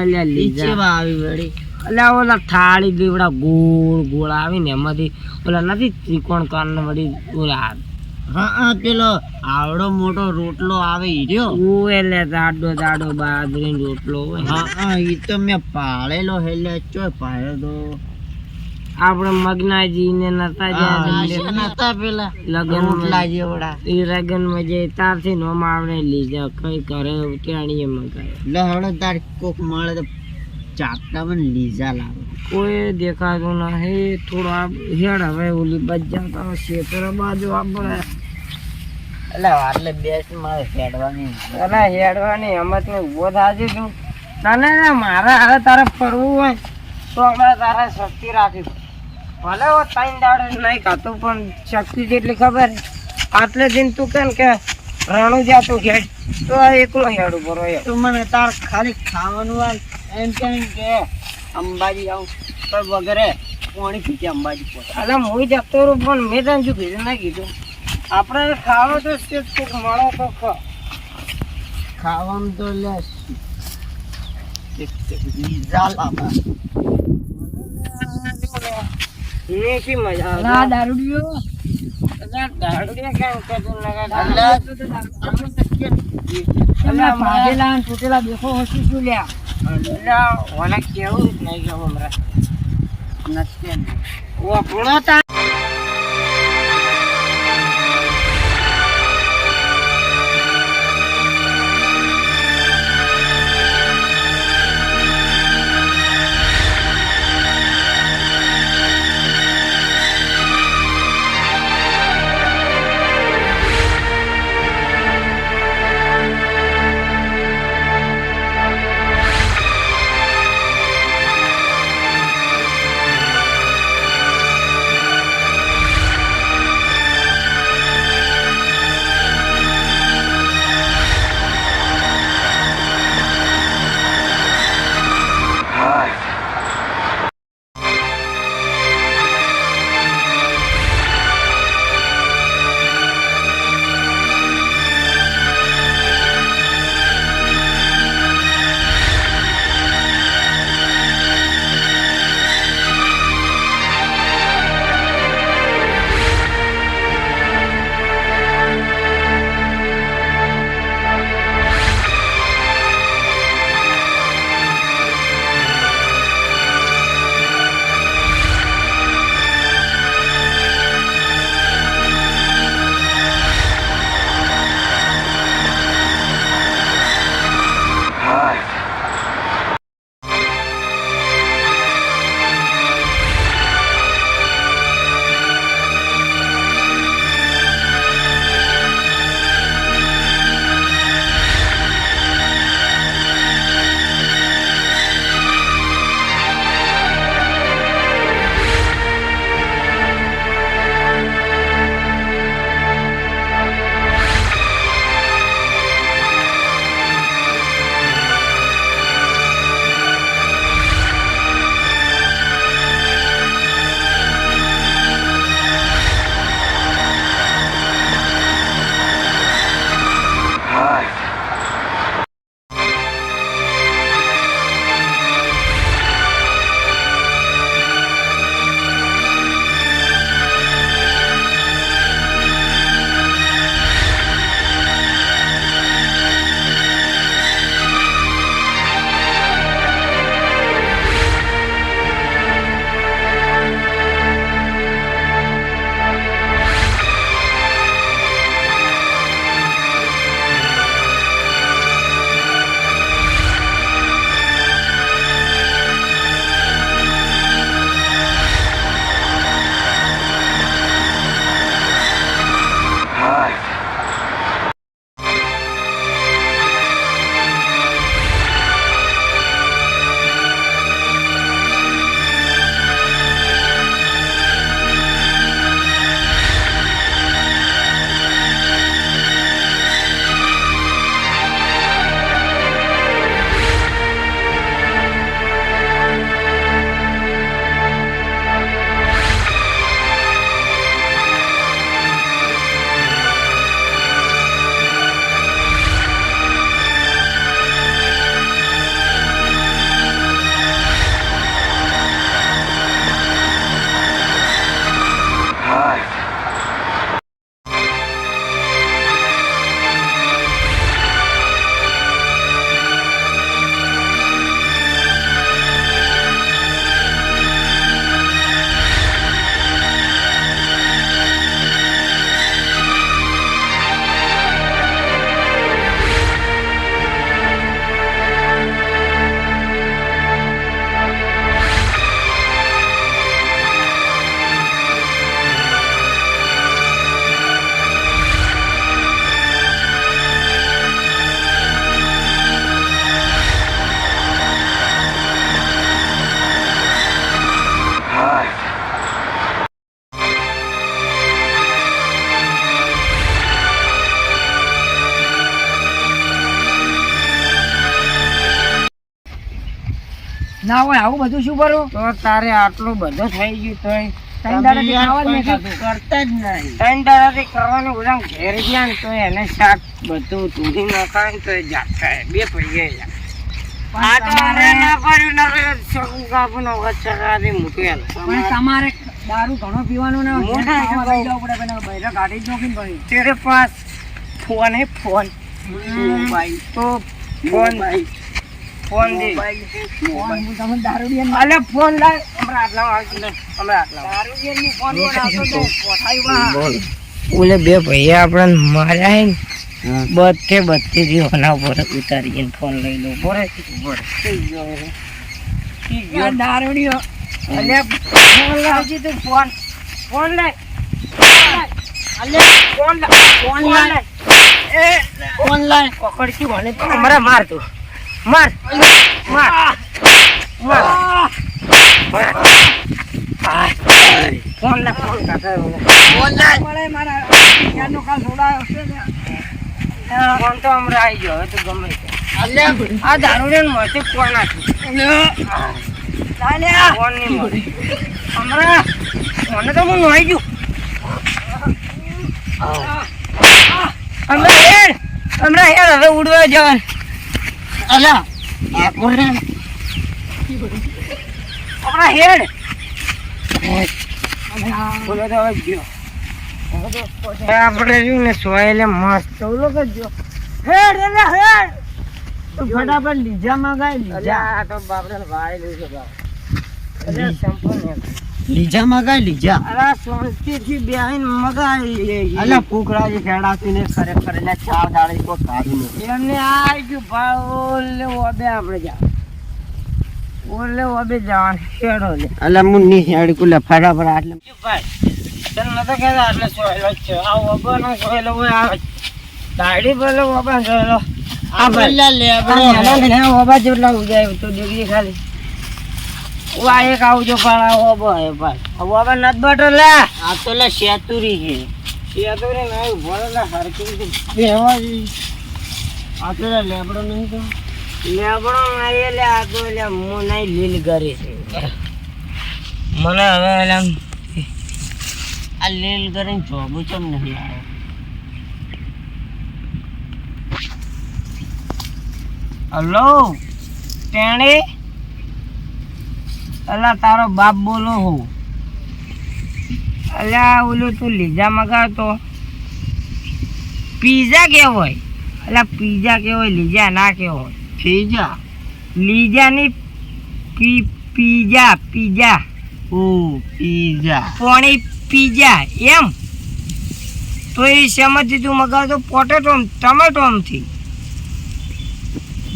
Speaker 3: અલ્યા લીઝા
Speaker 1: કેવા આવી વળી
Speaker 3: અલ્યા ઓલા થાળી બેવડા ગોળ આવીને એમાંથી ઓલા નથી ત્રિકોણ કાન વળી ઓલા
Speaker 1: હા પેલો આવડો મોટો રોટલો આવે હીર્યો
Speaker 3: એટલે જાડો બાજરીનો રોટલો હોય.
Speaker 1: હા ઈ તો મેં પાળેલો એટલે ચોય પાડ્યો તો
Speaker 3: આપણે મગનાજી ને નતા
Speaker 1: પેલા
Speaker 3: લગન
Speaker 1: રોટલા જેવડા
Speaker 3: એ લગન માં જે તારથી નો આપણે લીધા કઈ કરે ટેણીએ મગાય.
Speaker 1: એટલે હળો તાર કોક મળે તો ચાપટા પણ લીઝા લાવે
Speaker 3: કોઈ દેખાતું નહીં. થોડો હેડ હવે ઓલી બજાતા ક્ષેત્ર બાજુ આપણે
Speaker 1: એટલે બેસ મારે હેડવાની
Speaker 3: હેડવાની હિંમત ને ઉભો થાજે તું. ના મારે હવે તારે ફરવું હોય તો આપણે તારે શક્તિ રાખી ભલે ત્રણ દાડે નહીં ખાતું પણ શક્તિ જેટલી ખબર આટલે દિન તું કેમ કે રણું જાતું હેડ તો આ એકલો હેડ ઉભો રહ્યો.
Speaker 1: તું મને તાર ખાલી ખાવાનું હોય એમ કેમ કે અંબાજી આવું પણ વગરે પાણી પીતે અંબાજી પોતા
Speaker 3: અરે હું જતો રહું પણ મેં તને શું કીધું ના કીધું આપણે ખાવો તો છે કોક મળે તો
Speaker 1: ખાવાનું તો લે લીઝા લાવા
Speaker 3: એ શી મજા
Speaker 1: ના દારૂડિયો
Speaker 3: દારૂડિયા કેમ કે તું
Speaker 1: પાડેલા તૂટેલા દેખો હસી શું લ્યા
Speaker 3: ઓલા કેવું જ નહીં કેવું હમણાં
Speaker 1: નથી
Speaker 3: વપડો તા
Speaker 5: ના હોય આવું બધું શું કરું?
Speaker 3: તો તારે આટલું બધું થઈ ગયું તોય
Speaker 5: ત્રણ દાડાથી ખાવા જ નહીં
Speaker 3: કશું
Speaker 5: ખાધું.
Speaker 3: કરતા જ નહીં. 3 દાડાથી ખાવાનું બધા ઘેર ગયા ને તોય એને શાક બધું તૂટી નાખાય ને તોય જાતા બે પૈયે જા. આ તો અરે ના પડ્યું ના પડ્યું, છોકરું કાપું ને વચ્ચે ચગાવી મૂકી આલો.
Speaker 5: પણ તમારે દારૂ ઘણો પીવાનો ને
Speaker 3: મોઢા
Speaker 5: ખાવા લઈ જવું પડે, પેલા બૈરા કાઢી જ નાખીને ભાઈ.
Speaker 3: તેરે પાસ ફોન હે ફોન તો ફોન ફોન દે
Speaker 5: ફોન હું તમને દારૂ દે ને
Speaker 3: અલે ફોન લાય હમણાં આટલા આવતી લે હમણાં આટલા
Speaker 5: દારૂ દે ને ફોન બનાવતો તો પોઠાઈ વાહ.
Speaker 3: ઓલે બે ભૈયા આપણને માર્યા હે ને બધે જીવના ઉપર ઉતારીને ફોન લઈ લો બોરે
Speaker 5: આ દારૂડિયો.
Speaker 3: અલે ફોન લાવજી તું ફોન ફોન લાય અલે ફોન લાય એ ફોન લાય પકડકી મને તો હમણાં માર તું માર માર માર ફોન લાય ફોન કાઢે
Speaker 5: મળે મારા ક્યારનો કાલ છોડાયો છે ને.
Speaker 3: ફોન તો હમણાં આવી ગયો હવે તો ગમે તે. આ દારૂડિયાને મોઢે ફોન નાખ્યો ફોન નહીં મળે હમણાં ફોને તો હું નોઈ ગયું હમણાં હેડ હવે ઉડવા જવાનું
Speaker 5: અલ્યા આ કોણ રે?
Speaker 3: હમણાં હેડ બોલો તો હવે ગયો આપણે શું ને સોયલે મસ્ત ઓલો કરજો હેડ એટલે હેડ
Speaker 5: તો ફટાફટ લીજા મગાય
Speaker 3: અલ્યા
Speaker 5: લીજા.
Speaker 3: આ તો બાપરે ભાઈ લીધો બાપ અલ્યા સંપૂર્ણ નહીં.
Speaker 5: લીજા મગાય લીજા.
Speaker 3: અલા શાંતિથી બેહીને મગાવી લેજે.
Speaker 5: અલ્યા કુકરાજી ખેડાતી ને ખરેખર એટલે 4 દાડે કોઈ કાઢી નથી.
Speaker 3: એમને આવી ગયું ભાઈ ઓલે ઓબે આપણે જા ઓલે ઓબે જવાનું હેડો લે
Speaker 5: અલ્યા હું ની હેડી કુલે ફટાફટ આટલે
Speaker 3: ભાઈ તને નતો કહેતા આટલે સોયલો જ છે આ ઓબાનો સોયલો હોય આવે દાઢી પેલો ઓબા સોયલો આ ભાઈ ઓબા જેટલા ઉજાય તો દેખી ખાલી આ એક આવજો પણ આ ઓબો હે ભાઈ ઓબા નત બટો લે
Speaker 5: આ તો લે શેતુરી છે.
Speaker 3: શેતુરી નહીં ભરે લે હરકી
Speaker 5: બેહવા જી. આ તો લે લેબડો નહીં તો
Speaker 3: લેબડો મારી લે આ તો લે હું નહીં લીલ કરી છે મને હવે એટલે
Speaker 5: આ લીલ કરીને જોબુ ચમ નહીં આવે.
Speaker 3: હલો ટેણી અલા તારો બાપ બોલો હું અલ્યા ઓલું તું લીજા મગાવતો પીઝા કેવો હોય અલા પીઝા કેવો હોય લીજા ના કેવો હોય
Speaker 5: પીઝા.
Speaker 3: લીજા ની પીઝા પીઝા
Speaker 5: ઓ પીઝા.
Speaker 3: પોણી પીઝા એમ તો એ શેમાંથી તું મગાવતો ટમેટોમથી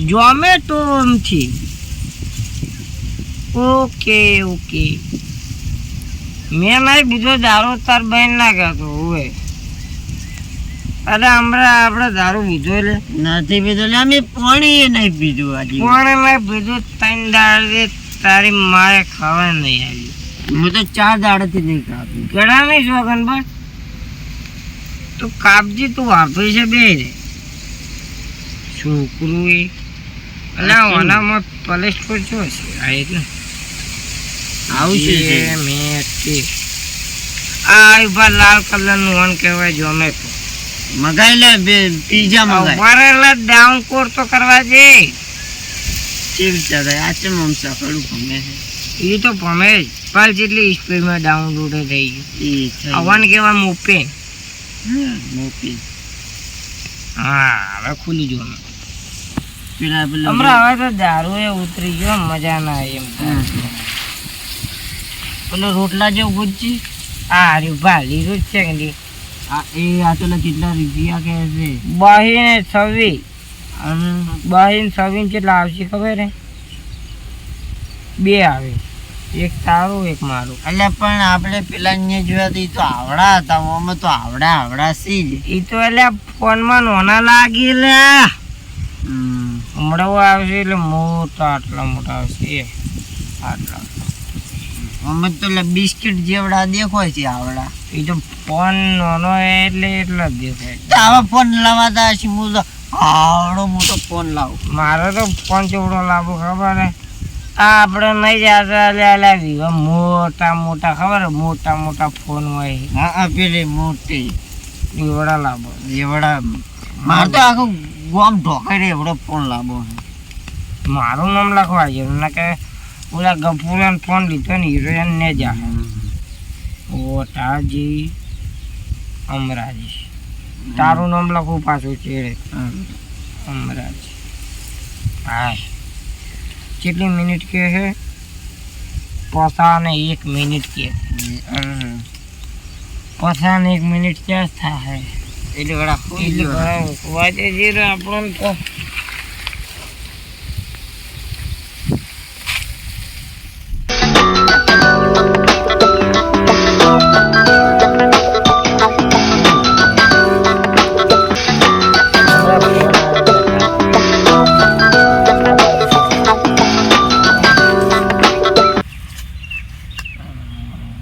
Speaker 3: ઝોમેટોમથી ઓકે ઓકે મેં મારી બીજો દારૂ તાર બહેન ના કહેતો હોય અરે હમણાં આપણે દારૂ પીધો એટલે
Speaker 5: નથી પીધું લે અમે પાણી નહીં પીધું આજે.
Speaker 3: કોણે મેં પીધું 3 દાડે તારી મારે ખાવા નહીં આવી
Speaker 5: હું તો 4 દાડેથી નહીં ખાધું.
Speaker 3: ઘણા નહીં શોખન બસ તું કાપજી તું આપે છે બે રે છોકરું એ અલા ઓનામાં પલેસ્ટોર છો છે આ એટલે
Speaker 5: આવું શું છે?
Speaker 3: આ ઉભા લાલ કલરનું વન કહેવાય ઝોમેટો
Speaker 5: મગાઈ લે બે પીઝા મગાઈ.
Speaker 3: ઉભારેલા ડાઉન કોર તો કરવા દે
Speaker 5: ચીવ ચગાય આ ચમ આમ સફળું ગમે છે.
Speaker 3: એ તો ભમે જ પાલ જેટલી સ્પીડમાં ડાઉનલોડ થઈ
Speaker 5: ઈ થઈ
Speaker 3: ગયું વન કહેવાય મોપે
Speaker 5: મોપી.
Speaker 3: હા હવે ખુલી જવાનું
Speaker 5: પેલા પેલા
Speaker 3: હમણાં હવે તો દારૂ એ ઉતરી ગયો મજા ના આવી એમ
Speaker 5: પેલો રોટલા જેવું ગુજ્જી.
Speaker 3: આ રીભા લીધું જ છે કે નહીં
Speaker 5: આ એ આ તો લે કેટલા રૂપિયા કહે છે.
Speaker 3: બહીને 26
Speaker 5: અરે
Speaker 3: બહીને 26 કેટલા આવશે ખબર હે 2 આવે એક તારું એક મારું
Speaker 5: એટલે પણ આપણે પેલા ને જોયા તો ઈ તો આવડા હતા. અમે તો આવડા સી જ.
Speaker 3: એ તો એટલે ફોનમાં નોના લાગી લે હમણાં આવશે એટલે મોટા આટલા મોટા આવશે આટલા
Speaker 5: અમે તો લે બિસ્કિટ જેવડા દેખાય છે આવડા.
Speaker 3: એ તો ફોન નાનો એટલે એટલા જ દેખાય
Speaker 5: તો આવા ફોન લાવતા હશે. હું તો આવડો મોટો ફોન લાવું.
Speaker 3: મારે તો ફોન ચેવડો લાવો ખબર હે આપણે નહીં જતા લે વિવો મોટા મોટા ખબર હે? મોટા મોટા ફોન હોય
Speaker 5: હા હા પેલી મોટી
Speaker 3: એવડા લાવો
Speaker 5: એવડા મારે તો આખું ગોમ ઢોકાઈ રે એવડો ફોન લાવો
Speaker 3: મારું નામ લખવા જેવું ના કે ઓલા ગફુરાન ફોન લીધો ને હિરોઈન ને જા ઓટાજી અમરાજી તારું નામ લખું પાછું ચેડે અમરાજી હા કેટલી મિનિટ કે છે 51 મિનિટ કે 51 મિનિટ ક્યાં થાય
Speaker 5: એટલે વડા
Speaker 3: એટલે વાજે જીરો આપણને તો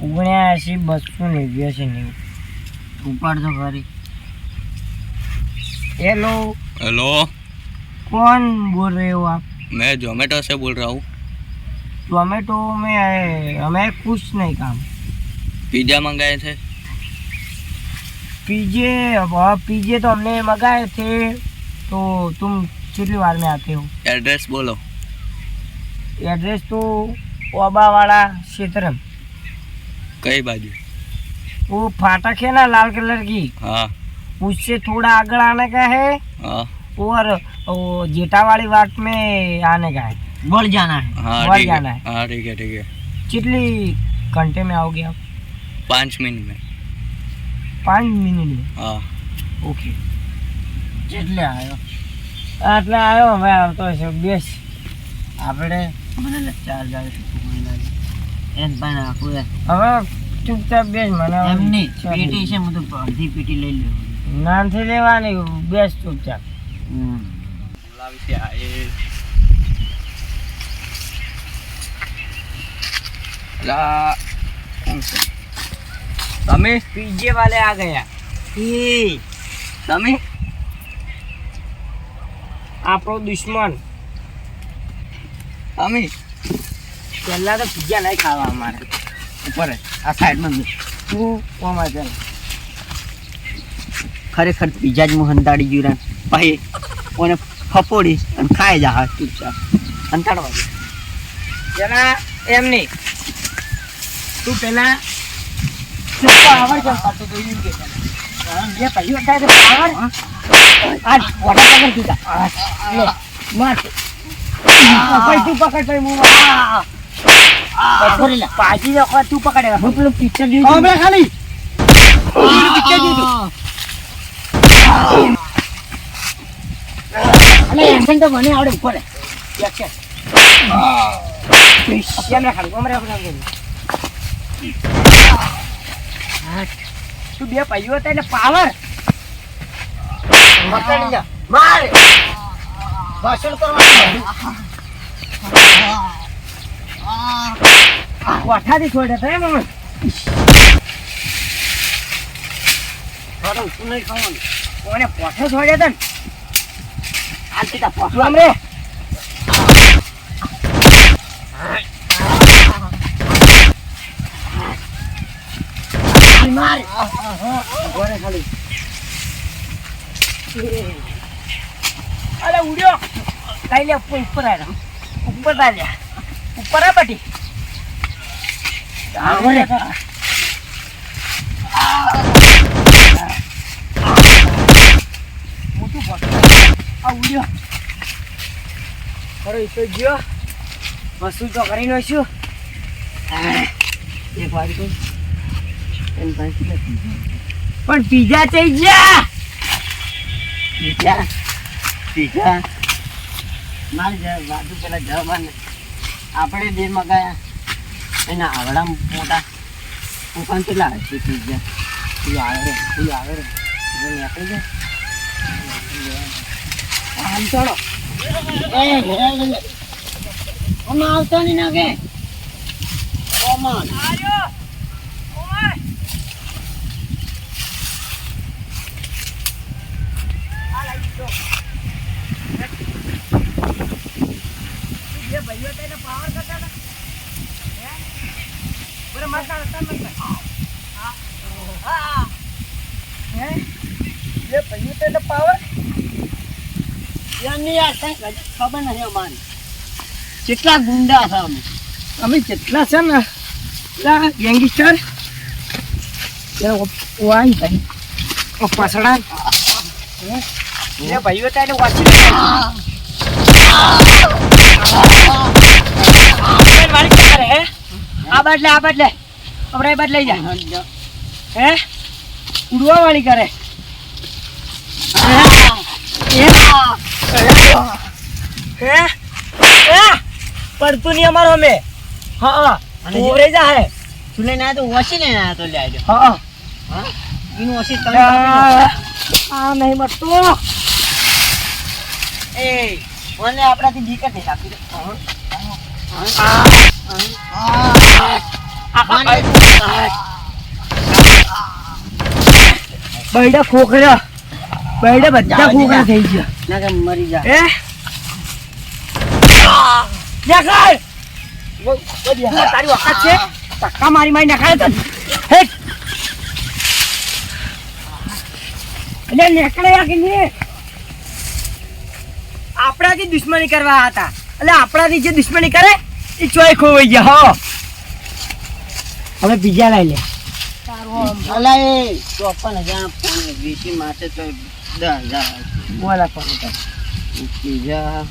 Speaker 3: ઓગણ્યાસી 289
Speaker 5: ઉપાડજો ખરી
Speaker 3: हेलो
Speaker 2: हेलो
Speaker 3: कौन बोल रहे हो आप?
Speaker 2: मैं जोमेटो से बोल रहा हूँ।
Speaker 3: जोमेटो में हमें कुछ नहीं काम।
Speaker 2: पिज़्ज़ा मंगाए थे।
Speaker 3: पिज़्ज़े तो हमने मंगाए थे, तो तुम कितनी बार में आते हो?
Speaker 2: एड्रेस बोलो।
Speaker 3: एड्रेस तो ओबा वाला क्षेत्र में।
Speaker 2: कई बाजू?
Speaker 3: वो फाटक है ना लाल कलर की,
Speaker 2: हाँ
Speaker 3: उससे थोड़ा आगे आने का है
Speaker 2: हाँ
Speaker 3: और वो जेठा वाली वाट में आने का है।
Speaker 5: बढ़ जाना है
Speaker 2: हाँ
Speaker 3: बढ़
Speaker 2: ठीक
Speaker 3: जाना
Speaker 2: है।
Speaker 3: है।
Speaker 2: हाँ ठीक है
Speaker 3: कितनी घंटे में आओगे आप?
Speaker 2: 5 मिनट में।
Speaker 3: 5 मिनट में।
Speaker 2: हाँ
Speaker 3: ओके
Speaker 5: કેટલે આવ્યો
Speaker 3: આટલે આવ્યો હવે આવતો છે બેસ
Speaker 5: આપણે મને ચાર જાય એમ પણ આખું
Speaker 3: હવે ચૂપચાપ બેસ મને હવે
Speaker 5: એમની
Speaker 3: ઈચ્છા
Speaker 5: પેટી
Speaker 3: થઈ.
Speaker 5: છે હું તો અડધી પેટી લઈ લઉં
Speaker 3: નાનથી લેવાની બેસ ચૂપચાપ
Speaker 2: તમે
Speaker 3: पीछे वाले आ गया
Speaker 2: તમે
Speaker 3: આપણો દુશ્મન
Speaker 2: તમે
Speaker 3: પહેલા તો પીઝા નહીં ખાવા અમારે
Speaker 5: ઉપર આ સાઈડમાં
Speaker 3: તું કોમાં ચાલ
Speaker 5: ખરેખર પીઝા જ હું હંતાડી ગયું ભાઈ ઓને ફપોડી અને ખાઈ જા ચૂપચાપ
Speaker 3: અંતાડવા દે જરા એમ નહીં તું પહેલા આવડ કેમ પાડતો તો એમ કે જે પહેલી વખત આવે તો આવડ આ વડા પકડ દીધા લે માર ભાઈ તું પકડ ભાઈ હું પાજી દખવા તું પકડે હું પેલું પિક્ચર જોયું હવે ખાલી પિક્ચર જોયું અને એક્શન તો મને આવડે ઉપર એક્શન પિક્ચર ખાલી અમારે આપણે તું બે ભાઈઓ હતા એટલે પાવર પકડી જા માર ભાષણ કરવાનું વાઠાથી છોડે તો એમ અમે થોડું ઊંચું નહીં ખાવાનું કોને પોઠે છોડ્યા હતા ને આ સીધા પોઠું આમ રે માર કોને ખાલી અરે ઉડ્યો લઈ લે ઉપર આવ્યા ઉપર આવ્યા ઉપર આ બટી મોટું આ ઉડ્યો ખરો તો ગયો વસ્તુ તો કરી નાખ્યું એક વાર તો પણ પીઝા થઈ ગયા
Speaker 5: પીઝા મારે બાજુ પેલા જવાને આપણે દેર મગાયા એના આવડા મોટા દુકાન કેટલા હશે પીઝા તું આવે રે નીકળી જાય આમ ચડો આમાં આવતા નહીં નાખે ઓમાં
Speaker 3: ભાઈઓ તેને પાવર કરતા એ ભાઈ તો એટલે પાવર
Speaker 5: એમની આ કઈ ખબર નથી અમારી કેટલા ગુંડા છે
Speaker 3: અમે જેટલા છે ને એટલા ગેંગસ્ટર વાઈ ભાઈ ઓ પાછળ એ ભાઈઓ તો એને વાંચી હે આ બદલે આપણે એ બદલાઈ જાય હે ઉડવા વાળી કરે પડતું નહીં અમારો અમે હા ઓવરે જા હે
Speaker 5: તું લઈને આવ્યો તો ઓછી લઈને આવ્યો તો લે આવજો
Speaker 3: હા
Speaker 5: એનું ઓછી તમે
Speaker 3: આ નહીં મળતું
Speaker 5: એ મને આપણાથી બીક જ નહીં લાગતી
Speaker 3: બૈડા ખોખરા બૈડા બધા ખોખરા થઈ ગયા
Speaker 5: ના કે મરી જા
Speaker 3: એ દેખાય તારી વખત છે ધક્કા મારી મારી નાખાય તો હેટ અલે નીકળે કે નહીં આપણાથી દુશ્મની કરવા હતા એટલે આપણાથી જે દુશ્મની કરે એ ચોય ખોવાઈ ગયા હો હવે બીજા લઈ લે
Speaker 5: અલા એ 54,000 ફોન વીસી માથે તો 10,000
Speaker 3: બોલા કોણ
Speaker 5: બીજા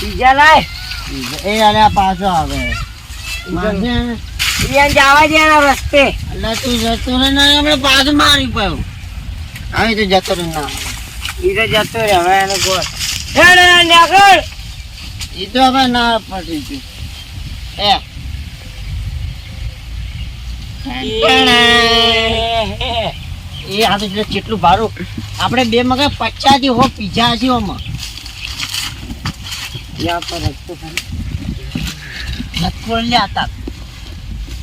Speaker 3: બીજા લાય
Speaker 5: એ અરે પાછો આવે માથે
Speaker 3: અહીંયા જવા દે એના રસ્તે
Speaker 5: અલા તું જતો રહે ને હમણાં પાછું મારી પાયું આવી તો જતો રહે ના
Speaker 3: ઈ તો જતો રે હવે એને ગોળ હે નીકળ
Speaker 5: એ તો હવે ના પડી ગયું એ આ તો કેટલું ભારું આપણે બે મગા 50 થી હો પીઝા છે ઓમાં યા પર રસ્તો નકોલ લે આતા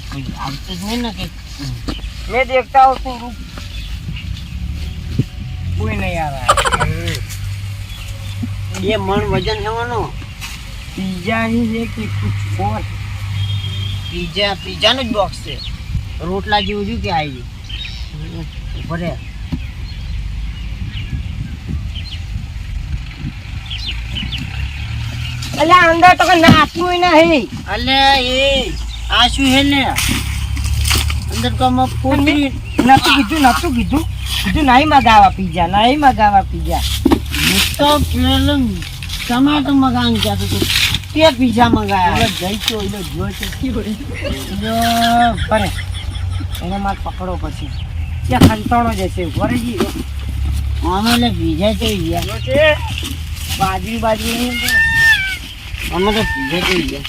Speaker 5: કોઈ આવતો જ નહીં ને કે
Speaker 3: मैं देखता हूँ तू रुक कोई नहीं आ रहा है
Speaker 5: ये मन वजन है वो
Speaker 3: पिज्जा ही है कि कुछ और
Speaker 5: पिज्जा નો જ બોક્સ છે રોટલા જેવું જ કે આવી ભરે
Speaker 3: अल्लाह अंदर तो का नाचू ही नहीं
Speaker 5: અલે એ આ શું હે ને અંદર તો મ પૂરી
Speaker 3: नतु कीधु नहीं मगावा पिज्जा
Speaker 5: તો પેલું ટમાટો મગાન કે તો તે પિઝા મંગાયા
Speaker 3: જઈ તો એનો જો છે જો પરે એને માર પકડો પછી ત્યાં ખંતોણો જશે વરજી
Speaker 5: અમે લે પિઝા જોઈ ગયા
Speaker 3: જો છે બાજરી નહીં
Speaker 5: અમે તો પિઝા જોઈ ગયા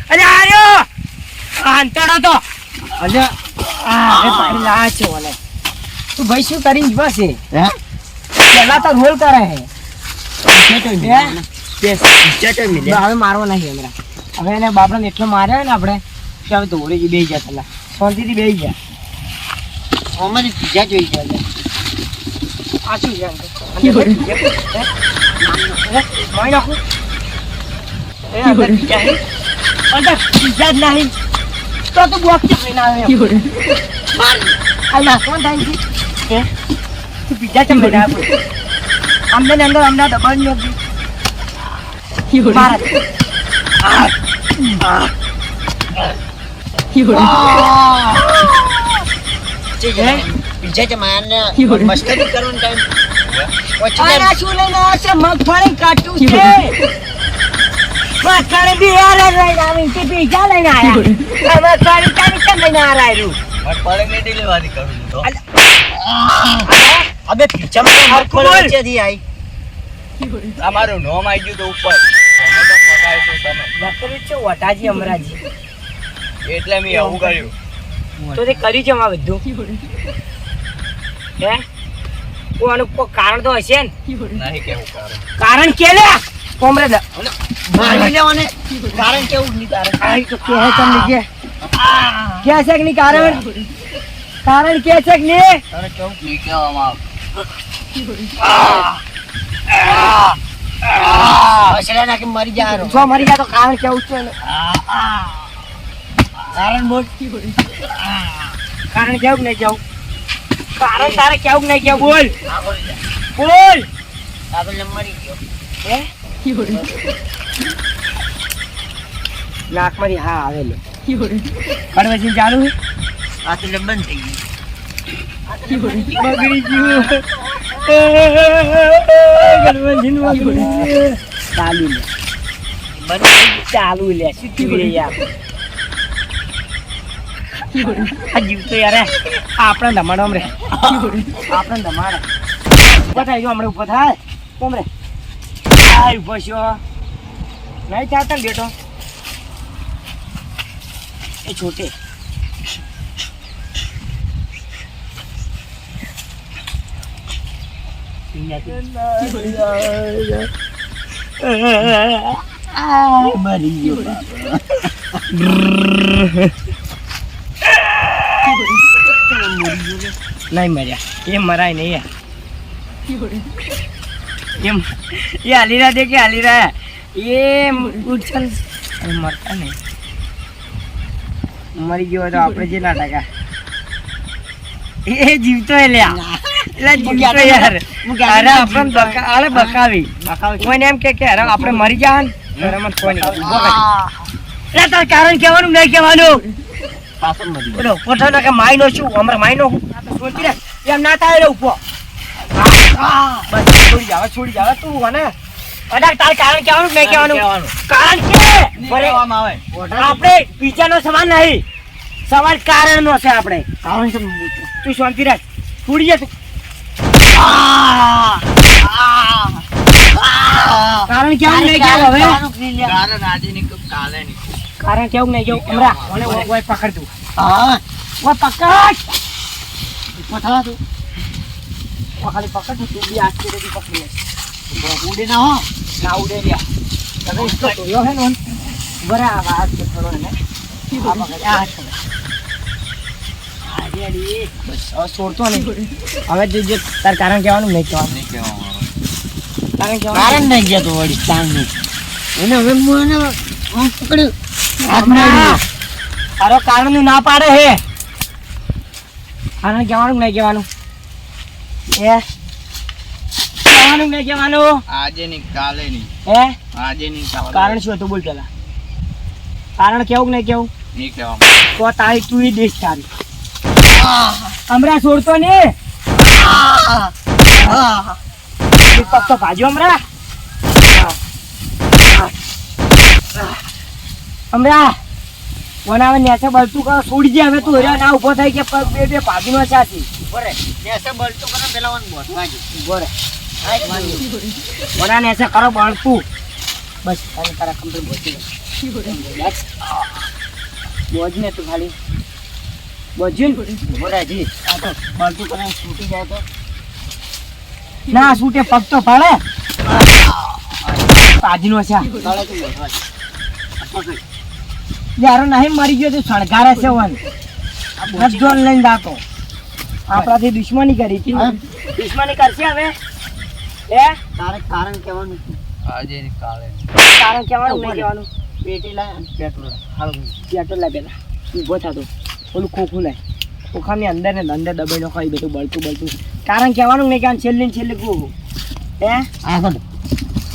Speaker 3: અરે આયો અંતડો તો
Speaker 5: અલે
Speaker 3: અરે ભાઈ લા છે ઓલે તું ભાઈ શું કરી બસ છે
Speaker 5: હે
Speaker 3: પેલા તો રોલ કરે હે
Speaker 5: મિલે
Speaker 3: હવે મારવો નહીં હમણાં હવે એને બાપડાને એટલો માર્યો ને આપણે કે હવે દોડી બેસી જાય પેલા શાંતિથી બેસી જાય
Speaker 5: અમારી પિઝા જોઈ ગયા
Speaker 3: આ શું છે મારી નાખું એ અંદર બીજા હે અંદર બીજા જ નહીં તો તું બોક્સ લઈને આવ્યો આ નાખવાનું થાય છે તું બીજા ચમ લઈને આવ્યો અમને ને અંદર અમને દબાણ નથી મારા
Speaker 5: પિઝા જે મારને મસ્કરી કરવાનો ટાઈમ
Speaker 3: આના શું લઈને આવ્યો છે મગફળી કાટું છે મગફળી બી યાર લઈને આવી છે બીજા લઈને આવ્યા મગફળી તારી કેમ લઈને આવ્યું
Speaker 5: અબે પિઝા માં
Speaker 3: હરખું બોલ.
Speaker 5: વચ્ચેથી આવી
Speaker 2: તમારું નોમ આવી ગયું તો ઉપર તમે તો મગાવ્યું તો તમે
Speaker 3: નકરી છે વટાજી અમરાજી
Speaker 2: એટલે મેં આવું કર્યું
Speaker 3: તો તે કરી છે માં બધું હે કોનું કોઈ કારણ તો હશે ને
Speaker 2: નહીં કેવું
Speaker 3: કારણ કે લે કોમરેડ
Speaker 5: મારી લેવાને કારણ કેવું નહીં તારે
Speaker 3: આઈ તો કે હે તમને કે છે કે નહીં કારણ કે છે કે નહીં
Speaker 5: તારે કેવું નહીં કહેવામાં આવે ના કે મરી જા
Speaker 3: જો મરી ગયા તો કારણ કેવું છે ને કારણ બોલ. કારણ કેવું કે નહીં કેવું? કારણ તારે કેવું કે નહીં કેવું? બોલ બોલ. હે? નાકમાંથી હા આવેલો. કડવાસી ચાલુ છે?
Speaker 5: આ તો એટલે બંધ થઈ ગયું.
Speaker 3: બગડી ગયું. કડવાસીનું બગડી ગયું. ચાલુ લે. ચાલુ લે. શું થયું રે યાર? આ જીવ તો યાર આપણે ધમાડો રે. આપણે ધમાડે. ઉભો થાય જો હમણાં ઉભો થાય. કેમ રે? આ ઉભો છો. નહીં ચાલતા ને બેટો. એ છોટે.
Speaker 5: મરી ગયો.
Speaker 3: નહીં મર્યા એ મરાય નહીં યાર. એમ એ હાલી રહ્યા કે હાલી રહ્યા એ ઉછળ મરતા નહીં. મરી ગયો તો આપણે જે ના ટકા એ જીવતો લ્યા. એટલે જીવતો યાર. અરે આપણે આલે બકાવી કોઈને એમ કે અરે આપણે મરી જા ને કોઈ નહીં. એટલે તાર કારણ કહેવાનું નહીં કહેવાનું. બોલો પોતાનો કે માઈ નો શું અમારે માઈ નો સોચી રે એમ ના થાય રે ઉભો. બસ છોડી જાવ તું અને તાર કારણ કહેવાનું નહીં કહેવાનું. કારણ કે આપણે બીજાનો સવાલ નહીં, સવાલ કારણ નો છે. આપણે તું શાંતિ રાખ. છોડી જા તું. કારણ કેવું નહીં કેવું હવે? કારણ કેવું નહીં કેવું? હમણાં ઓય પકડ તું. ઓય પકડ. પથડા તું. ખાલી પકડ તું બી આજ કે પકડી ઉડે ના હો. ના ઉડે લ્યા. તમે ઇસકો તોયો હે નો. બરાબર આ કે થોડો ને. આ પકડ આ છે. આજે અડી બસ છોડતો નહીં. હવે જે તાર કારણ કહેવાનું નહીં કહેવાનું.
Speaker 5: કારણ નહીં ગયા તો વળી ચાંદનું એને હવે હું પકડ્યું.
Speaker 3: તારો કારણ નું ના પાડે હે. કારણ કહેવાનું નહીં કહેવાનું? હે કહેવાનું નહીં કહેવાનું?
Speaker 5: આજે નહીં કાલે નહીં.
Speaker 3: હે
Speaker 5: આજે નહીં કાલે.
Speaker 3: કારણ શું હતું બોલ પેલા? કારણ કેવું નહીં કેવું?
Speaker 5: નહીં કહેવામાં.
Speaker 3: તો તારી તું ઈ દેશ તારી. હમણાં છોડતો ને પગ તો ભાજ્યો હમણાં. હમણાં બનાવે નેચે બળતું કરો છોડી દે. હવે તું હેરા ના ઉભો થાય કે પગ બે બે ભાગી નો ચાથી
Speaker 5: બરે નેસે બળતો કરે પેલા વન બોસ વાગી
Speaker 3: ઉભો રે. બના નેચે કરો બળતું. બસ તારે તારા કમ્પ્લીટ બોજી બોજ ને તું ખાલી બોજ્યું ને
Speaker 5: બોરાજી આ તો બળતું કરે છૂટી જાય તો
Speaker 3: ના છૂટે પગ તો પાડે. પાજી નો છે
Speaker 5: કાલે તો બોસ
Speaker 3: યાર નહીં મરી ગયો તો સળગારે છે વન. બધો લઈને દાતો આપણાથી દુશ્મની કરી હતી. દુશ્મની કરશે હવે? હે
Speaker 5: તારે કારણ કહેવાનું આજે નહીં કાલે
Speaker 3: કારણ કહેવાનું નહીં કહેવાનું?
Speaker 5: પેટી લાય પેટ્રોલ હાલ
Speaker 3: પેટ્રોલ લાય પેલા ઊભો થતો ઓલું ખોખું લાય. ખોખાની અંદર ને અંદર દબાઈ નો ખાઈ બધું બળતું. કારણ કહેવાનું નહીં કહેવાનું? છેલ્લે ને છેલ્લે કહું હે
Speaker 5: આગળ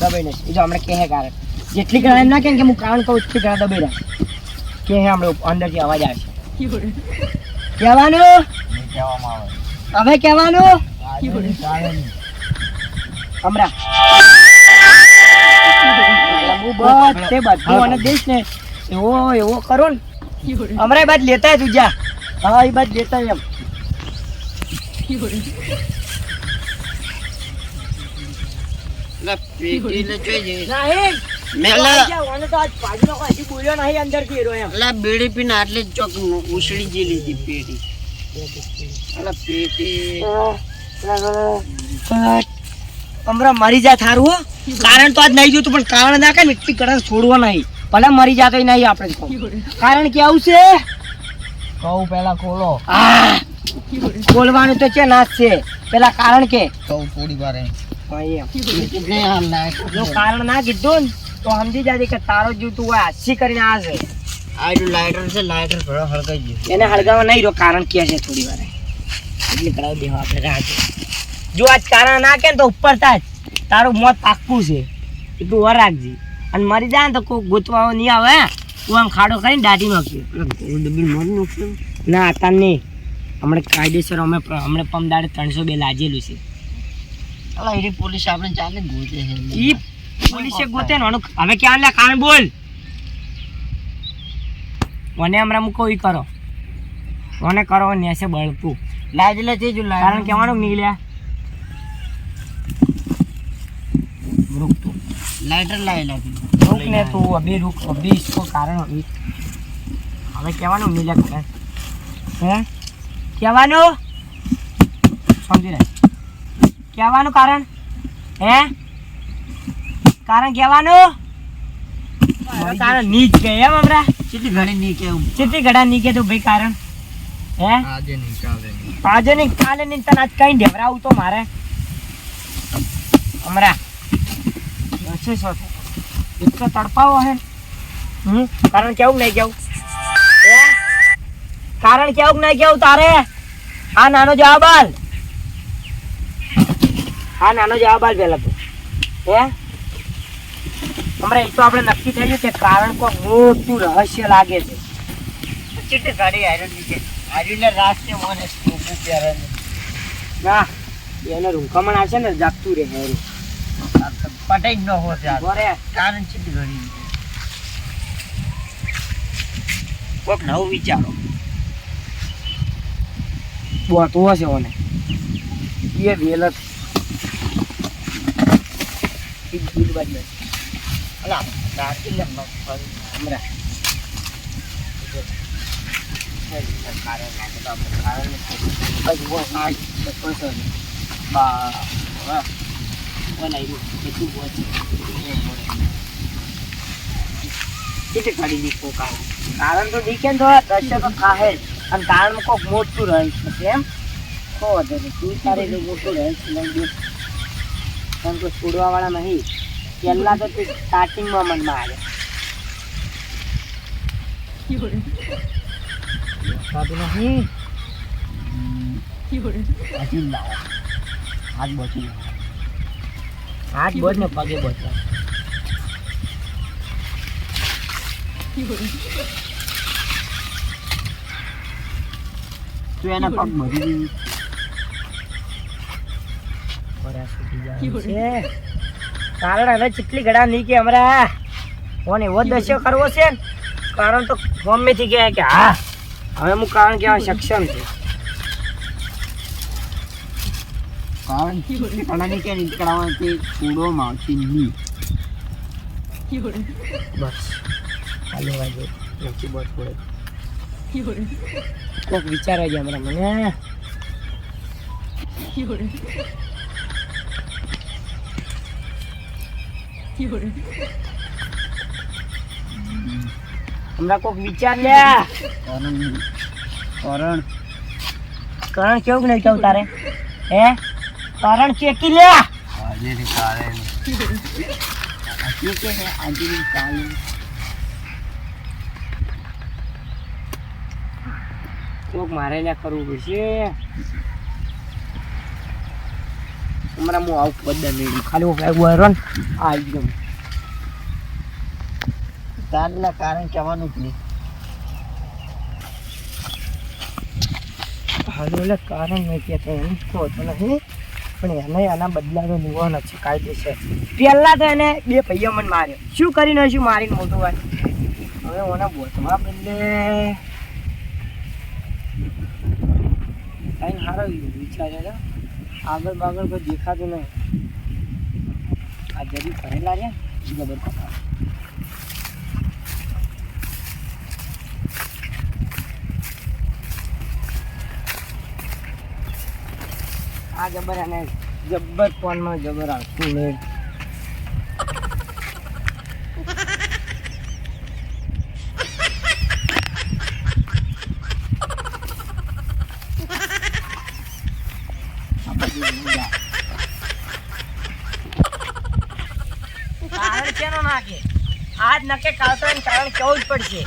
Speaker 3: દબાઈ નથી. એ જો હમણાં કહે કારણ જેટલી ગણા એમ ના કે હું કારણ કહું એટલી ગણા દબાઈ રાખ કે હે હમણાં અંદરથી અવાજ આવે છે. કહેવાનું
Speaker 5: નહીં કહેવામાં આવે
Speaker 3: હવે કહેવાનું
Speaker 5: આજે નહીં કાલે નહીં
Speaker 3: હમણાં તે બધું અને દઈશ ને એવો કરો ને હમણાં એ બાદ લેતા તું જા. હા એ બાદ લેતા એમ
Speaker 5: પેટી ને જોઈએ
Speaker 3: નહીં
Speaker 5: મેલા
Speaker 3: બોલ્યો નહીં અંદર થી એમ.
Speaker 5: અલા બેડી પીને આટલે જ ચોક ઉછળી ગયેલી હતી પેટી. અલા પેટી
Speaker 3: હમણાં મરી જા થારું હો. કારણ તો આજ નહીં જોતું પણ કારણ ના કે એટલી કડક છોડવો નહીં. ભલે મરી જાતો નહીં આપણે કારણ કે આવું છે.
Speaker 5: કહું પેલા ખોલો
Speaker 3: બોલવાનું તો છે નાચ છે પેલા કારણ કે
Speaker 5: કહું થોડી વાર એમ
Speaker 3: જો કારણ ના કીધું ને તો સમજી જાય કે તારો જીવ તું હાથી કરીને આ છે
Speaker 5: આ જો લાઇટર છે, લાઇટર થોડો હળગાઈ ગયો.
Speaker 3: એને હળગાવા નહીં રહ્યો, કારણ કે છે થોડી વાર એટલે કરાવી દેવા આપણે રાહ જો આજ કારણ ના કે ને તો ઉપર થાય તારું મોત પાક્કું છે એ તું વાર રાખજે અને મરી જાય ને તો કોઈ ગોતવા નહીં આવે તું આમ ખાડો કરીને દાટી નાખ્યો
Speaker 5: ડબલ મારી નાખશો.
Speaker 3: ના અત્યારે નહીં હમણાં કાયદેસર હમણાં પમદાડે 302 લાજેલું છે
Speaker 5: અલા એની પોલીસ આપણે ચાલે જ ગોતે છે.
Speaker 3: ઈ પોલીસે ગોતે ને હવે ક્યાં લે કાન બોલ મને હમણાં મૂકો ઈ કરો મને કરો નેસે બળતું
Speaker 5: લાજ લે છે જો
Speaker 3: કારણ કહેવાનું નીકળ્યા રૂક તું
Speaker 5: લાઇટર લાવી નાખી.
Speaker 3: રૂક ને તું અભી રૂક અભી इसको કારણ અભી હવે કહેવાનું નીકળ્યા હે કહેવાનું સમજી રહે કહેવાનું કારણ હે કારણ કહેવાનું કારણ નીચ કે એમ હમણાં
Speaker 5: કેટલી ઘણી નહીં કેવું.
Speaker 3: કેટલી ઘડા નીચે તો ભાઈ કારણ હે
Speaker 5: આજે નહીં ચાલે નહીં.
Speaker 3: આજે નહીં કાલે નહીં તને આજ કઈ ઢેવરાવું તો મારે હમણાં હશે શું એટલો તડપાવો હે કારણ કેવું નહીં કેવું હે કારણ કેવું નહીં કેવું તારે આ નાનો જવાબ આલ પેલા તું હે હમણાં એ તો આપણે નક્કી થઈ ગયું કે કારણ કોઈ મોટું રહસ્ય લાગે છે
Speaker 5: કેટલી ગાડી આયરન નીચે આયરન રાસ્તે મને સ્કૂપ પ્યારે
Speaker 3: ના એને રૂંખામણ આવશે ને જાગતું રહે હેરું
Speaker 5: પટાઈ ન હોત યાર.
Speaker 3: બોરે
Speaker 5: કારણ કેટલી ઘણી કોક નવું વિચારો.
Speaker 3: બોતું હશે ઓને એ વેલ
Speaker 5: અલા રાસ્તે લે હમણાં
Speaker 3: કારણ તો દીખે ને તો દ્રશ્ય તો ખાહે જ અને કારણમાં કોઈક મોટું રહે છે એમ ખો વધે નહીં તું તારે એટલું મોટું રહે છે લઈ દે કારણ કોઈ છોડવા વાળા નહીં પહેલા તો તું સ્ટાર્ટિંગમાં મનમાં આવે નહીં
Speaker 5: હજી લાવો હાથ બચી
Speaker 3: હાથ બોજ ને પગે બોચવા
Speaker 5: તું એના પગ ભરી
Speaker 3: કારણ હવે ચીટલી ઘડા નહીં કે હમણાં કોને એવો દસ્યો કરવો છે ને કારણ તો ગમેથી કહે કે હા હવે હું કારણ કહેવા સક્ષમ છું
Speaker 5: કારણ કણાની કે નીકળવા તે છોડો માવતી નહીં.
Speaker 3: બસ ચાલે વાગે નથી બસ પડે કોઈક વિચારો છે હમણાં મને હમણાં કોઈક વિચાર લે
Speaker 5: કરણ
Speaker 3: કારણ કેવું નહીં કેવું તારે હે કારણ ચેકી લે
Speaker 5: આજે ને કાલે આજે કે આજે ને કાલે
Speaker 3: કોક મારે લ્યા કરવું પડશે હમણાં હું આવું બધા નહીં ખાલી હું કઈ વરો ને આ એકદમ
Speaker 5: તારના કારણ કહેવાનું જ નહીં.
Speaker 3: હાલો એટલે કારણ નહીં કહેતો એમ કહો તો નહીં પણ એને આના બદલા તો લેવો નથી કાયદેસર પહેલાં તો એને 2 પૈયા મને માર્યો શું કરીને શું મારીને મોટું ભાઈ હવે ઓના બોટમાં બદલે કઈ સારો વિચારે છે આગળ બાગળ કોઈ દેખાતું નહીં આ જરી કરેલા છે જબર પકડા આ જબર અને જબ્બર ફોનમાં જબર આવતું મેળ કારણ કેનો નાખે આજ નકે કાલતો એને કારણ કેવું જ પડશે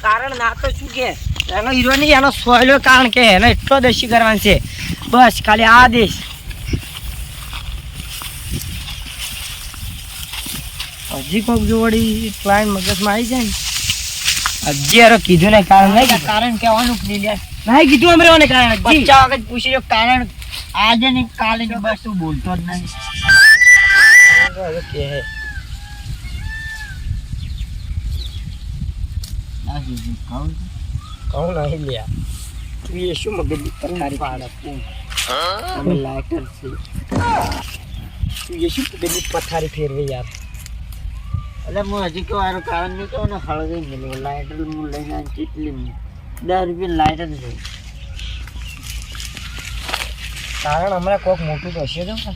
Speaker 3: કારણ ના તો શું કે એનો હીરો નહીં, એનો સોયલો કારણ કે એનો એટલો દસ્યુ કરવાનો છે બસ ખાલી આદેશ. હજી કોક જોડી ક્લાયન્ટ મગજમાં આવી જાય ને હજી યાર કીધું ને કારણ નહીં કીધું.
Speaker 5: કારણ કહેવાનું જ નહીં લે.
Speaker 3: નહીં કીધું અમરે મને કારણ હજી.
Speaker 5: બચ્ચા વખત પૂછી લો કારણ આજે ને કાલે ને બસ તું બોલતો જ નહીં.
Speaker 3: હવે કે હે
Speaker 5: આ જીજુ કહું છું.
Speaker 3: કહું નહીં લ્યા તું એ શું મગજ પથારી પાડે અમે લાઇટર છે તું એ શું મગજની પથારી ફેરવે યાર.
Speaker 5: એટલે હું હજી કહું આનું કારણ નહીં કહું ને હળગી ગયેલું લાઇટર હું લઈને આવી કેટલી 10 રૂપિયા લાઇટર છે.
Speaker 3: કારણ હમણાં કોક મોટું તો હશે તો ને.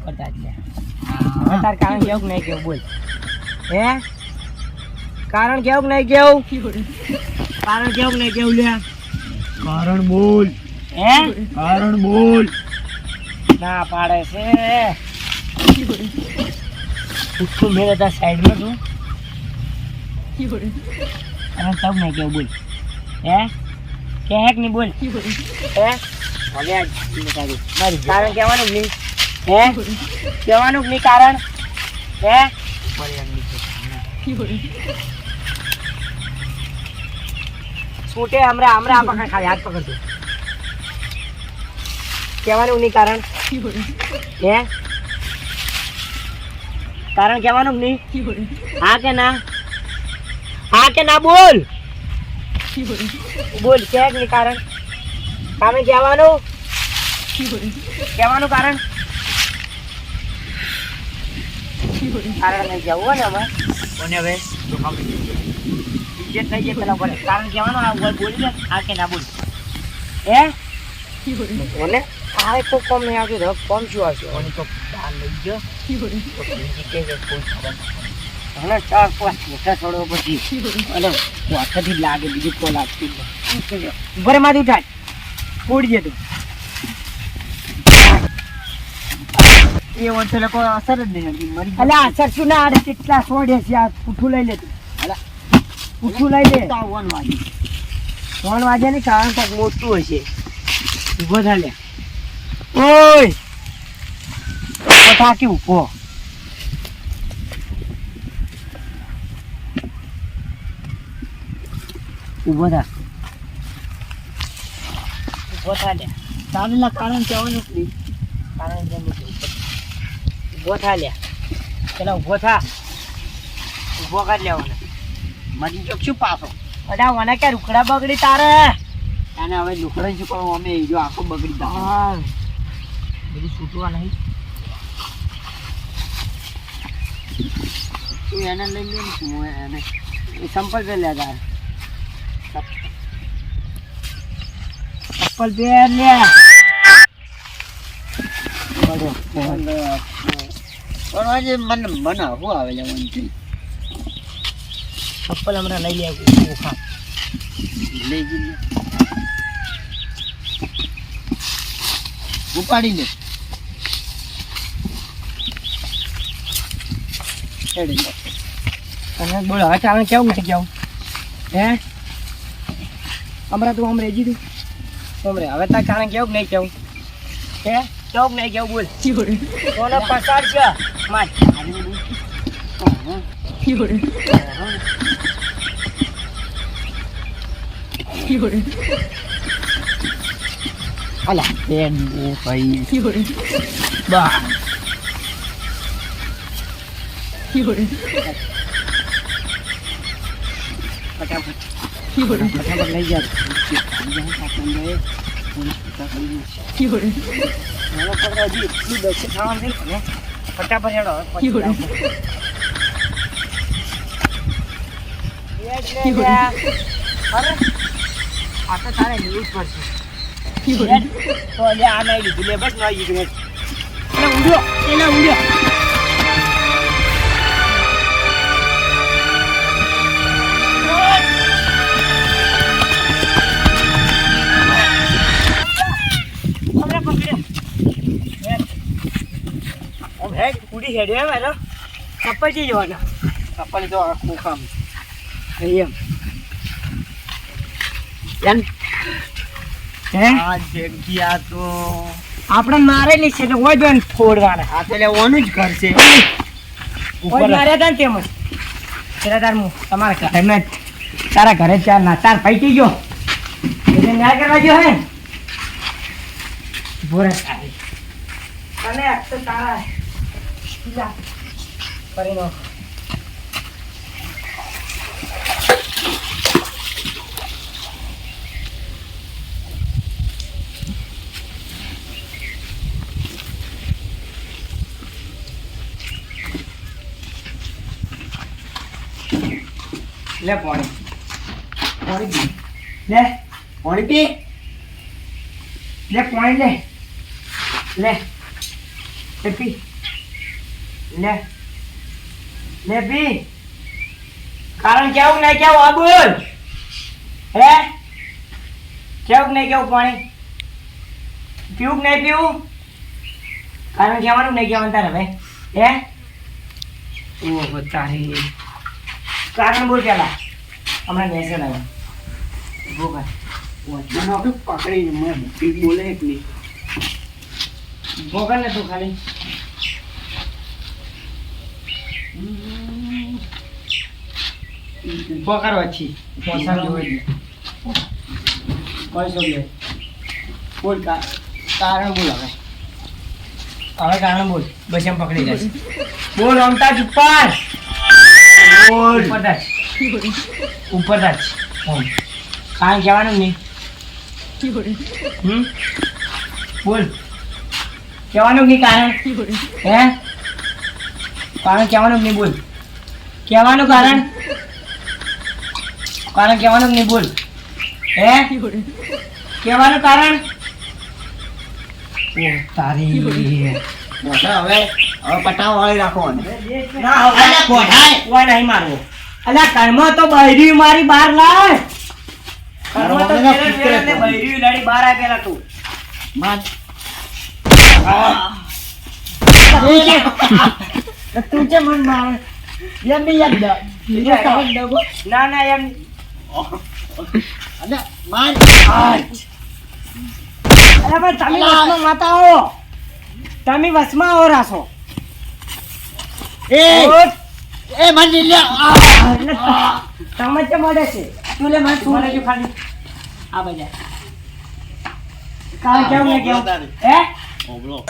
Speaker 3: કરતા જ લે. હવે તાર કારણ કેવું કે નહીં કેવું બોલ. હે કારણ કેવું કે નહીં કેવું. કારણ કેવું કે નહીં કેવું લે.
Speaker 5: કારણ બોલ.
Speaker 3: હે
Speaker 5: કારણ બોલ.
Speaker 3: ના પાડે છે. ઉઠું મેરે તાર સાઈડમાં તું. અને તબ નહીં કેવું બોલ. હે કે હેક નહીં બોલ. હે હવે આજ મારી કારણ કહેવાનું જ નહીં. હે કહેવાનું જ નહીં કારણ. હે છૂટે હમણાં આ પકડ ખાલી હાથ પકડતું. કહેવાનું નહીં કારણ. હે કારણ કહેવાનું જ નહીં. હા કે ના. હા કે ના બોલ. બોલ કે નહીં કારણ. તમે કહેવાનું કહેવાનું કારણ. કારણ નહીં કહેવું હોય ને અમે કોને હવે ઇજ્જત નહીં પેલા બોલે કારણ કહેવાનું. આ બોલી દે હા કે ના બોલ. હે મને આ તો કોમ નહીં આવતું તો કોમ શું આવશે. મને તો બહાર લઈ ગયો હવે 4-5 મોટા છોડો પછી અને વાથાથી લાગે બીજું કોઈ લાગતું નહીં. ઉભરે માંથી ઉઠાય ઉડી જતું
Speaker 5: એ વચ્ચે લોકો અસર જ નહીં હતી. મરી
Speaker 3: અલે અસર શું ના આડે કેટલા છોડે છે. આ પૂઠું લઈ લે તું. પૂઠું લઈ લે.
Speaker 5: 1 વાગે
Speaker 3: 3 વાગ્યા ની કારણ કંઈક મોટું હશે. ઉભો થા લે. ઓય ઉભો થા કે ઉભો. ઉભો થા ઉભો થા લે.
Speaker 5: તારેલા કારણ કહેવાનું જ નહીં.
Speaker 3: કારણ જેમ ઉભો થા લે. પેલા ઉભો થા. ઉભો કરી લેવાનો.
Speaker 5: મરી ગયો શું પાછો.
Speaker 3: અડા મને કે રૂકડા બગડી તારે.
Speaker 5: અને હવે લુકડા શું કરવું અમે એ જો આખો બગડી જાય.
Speaker 3: હા બધું છૂટવા નહીં.
Speaker 5: તું એને લઈ લે ને તું એને
Speaker 3: એ સંપલ પહેર લે તારે. ચપ્પલ પહેર લે.
Speaker 5: પણ આજે મને મને શું આવે છે મનથી.
Speaker 3: ચપ્પલ હમણાં લઈ લે ઓખા.
Speaker 5: લઈ જઈએ ઉપાડી લે.
Speaker 3: અને બોલો હવે ચાલે કેવું નથી કેવું. હે હમણાં તું આમ રેજી તું હમરે હવે તાર કારણ કેવું નહીં કેવું. હે કેવું નહીં કેવું બોલ. કોને પસાર છે માર. અલા બેન ઓ ભાઈ બા ફટાફટ લઈ જા. ફટાફટ હેડો આ તો તારે ન્યૂઝ પડશે. તો આ નહીં લીધું લે બસ નહીં લીધું. એટલે ઊંડ્યો એટલે ઊંડ્યો. હમણાં પકડ્યો. હેડ ઉડી શાંતિથી હેડ્યો મારો કપાઈ જવાનો
Speaker 5: કપાલી તો આખું કામ
Speaker 3: એમ એમ હે
Speaker 5: આ જગ્યા તો
Speaker 3: આપણે મારેલી છે એટલે હોય જોઈને ફોડવાના
Speaker 5: આ તો લેવાનું જ ઘર છે
Speaker 3: હોય માર્યા હતા ને તેમ જ પેલા તાર હું તમારા ઘરે મેં તારા ઘરે ચાર ના તાર પૈકી ગયો એટલે ન્યાય કરવા ગયો હે બોરે તારી અને આ તો તારા જા કરી નો લે પાણી પાણી પી લે પાણી પી લે પાણી લે લે લે પી લે લે પી કારણ કેવું નહીં કેવું આ બોલ હે કેવું નહીં કેવું પાણી પીવું કે નહીં પીવું કારણ કહેવાનું નહીં કહેવાનું તારે ભાઈ હે ઓહો તારી કારણ બોલ પેલા હમણાં મેસેજ આવ્યો બોલ
Speaker 5: મને પકડી મેં બોલે એટલી
Speaker 3: ભોગલ ને તું ખાલી ભોગર વચ્ચી પોસા જોઈ પૈસો લે બોલ કારણ બોલ હવે કારણ બોલ બસ એમ પકડી જશે બોલ રમતા જ ઉપર બોલ ઉપર જ કારણ કહેવાનું નહીં બોલ કહેવાનું નહીં કારણ હે કારણ કહેવાનું નહીં બોલ કહેવાનું કારણ કહેવાનું નહીં બોલ હે કહેવાનું કારણ ઓ તારી
Speaker 5: મોટા હવે પટાવ વાળી રાખો
Speaker 3: ના હવે કોઈ નહીં મારવો અલ્યા કર્મ તો બૈરી મારી બહાર લાય કર્મ તો બૈરી લડી બહાર આય પેલા તું
Speaker 5: માન
Speaker 3: તું છે મન માર એમ બી યાદ ના ના એમ
Speaker 5: અને માન
Speaker 3: અરે ભાઈ તમે વસમાં માતા આવો તમે વસમાં આવો રાસો
Speaker 5: એ મન લે
Speaker 3: તમે કે મળે છે તું લે મને તું લેજો ખાલી આ બજા કાલ કેવું ને કેવું હે
Speaker 5: ઓબલો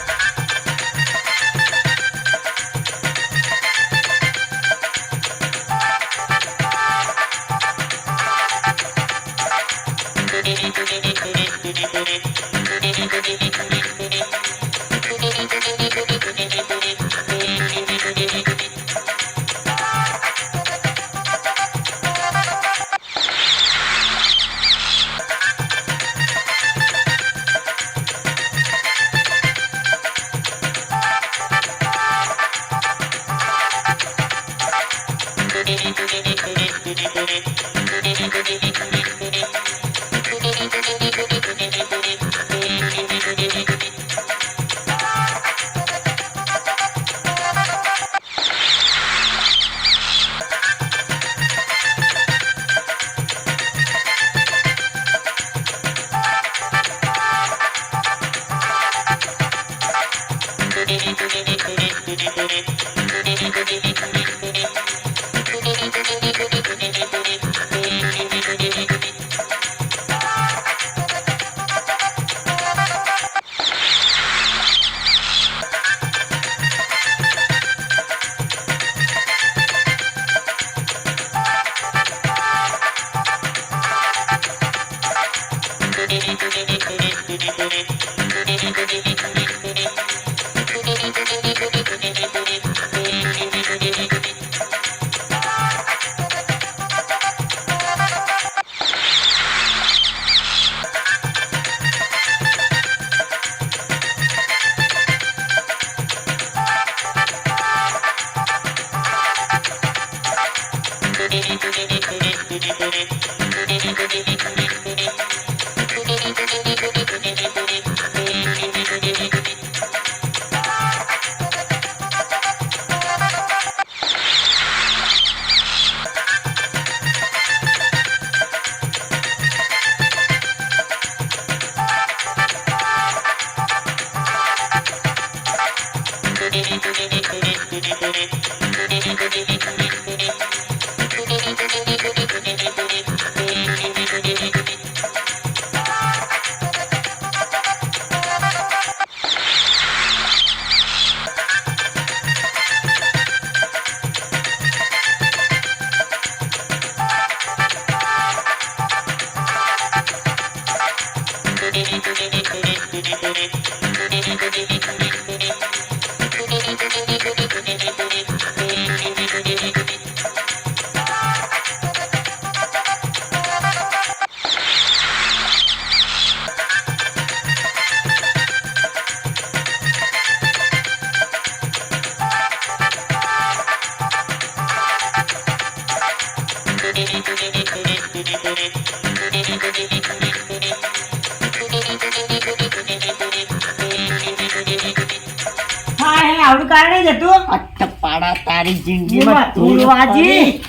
Speaker 3: આવડું કારણે જ હતું
Speaker 5: અટ્ટ પાડા તારી
Speaker 3: એમાં
Speaker 5: જિંદગીમાં
Speaker 3: ધૂળ વાજી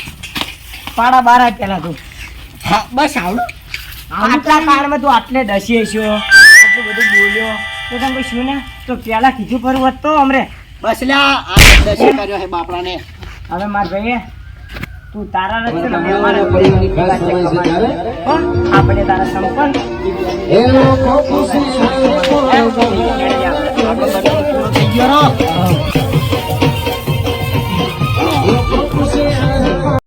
Speaker 3: પાડા બાર પેલા તું
Speaker 5: હા બસ આવડું
Speaker 3: આટલા કાળમાં તું આટલે દસી છો આટલું બધું બોલ્યો તો તમે કોઈ શું ને તો પેલા કીધું ફરવું હોત તો અમરે
Speaker 5: બસ લ્યા આ દશી કર્યો હે બાપડાને
Speaker 3: હવે માર ભાઈએ તું તારા રસ્તે ને મેં અમારા પરિવારની ભેગા છે કમાઈ. પણ આપણે તારા સંપન્ન
Speaker 6: એ લોકો ખુશી
Speaker 3: આપણે બંને પૂરો થઈ ગયો રો.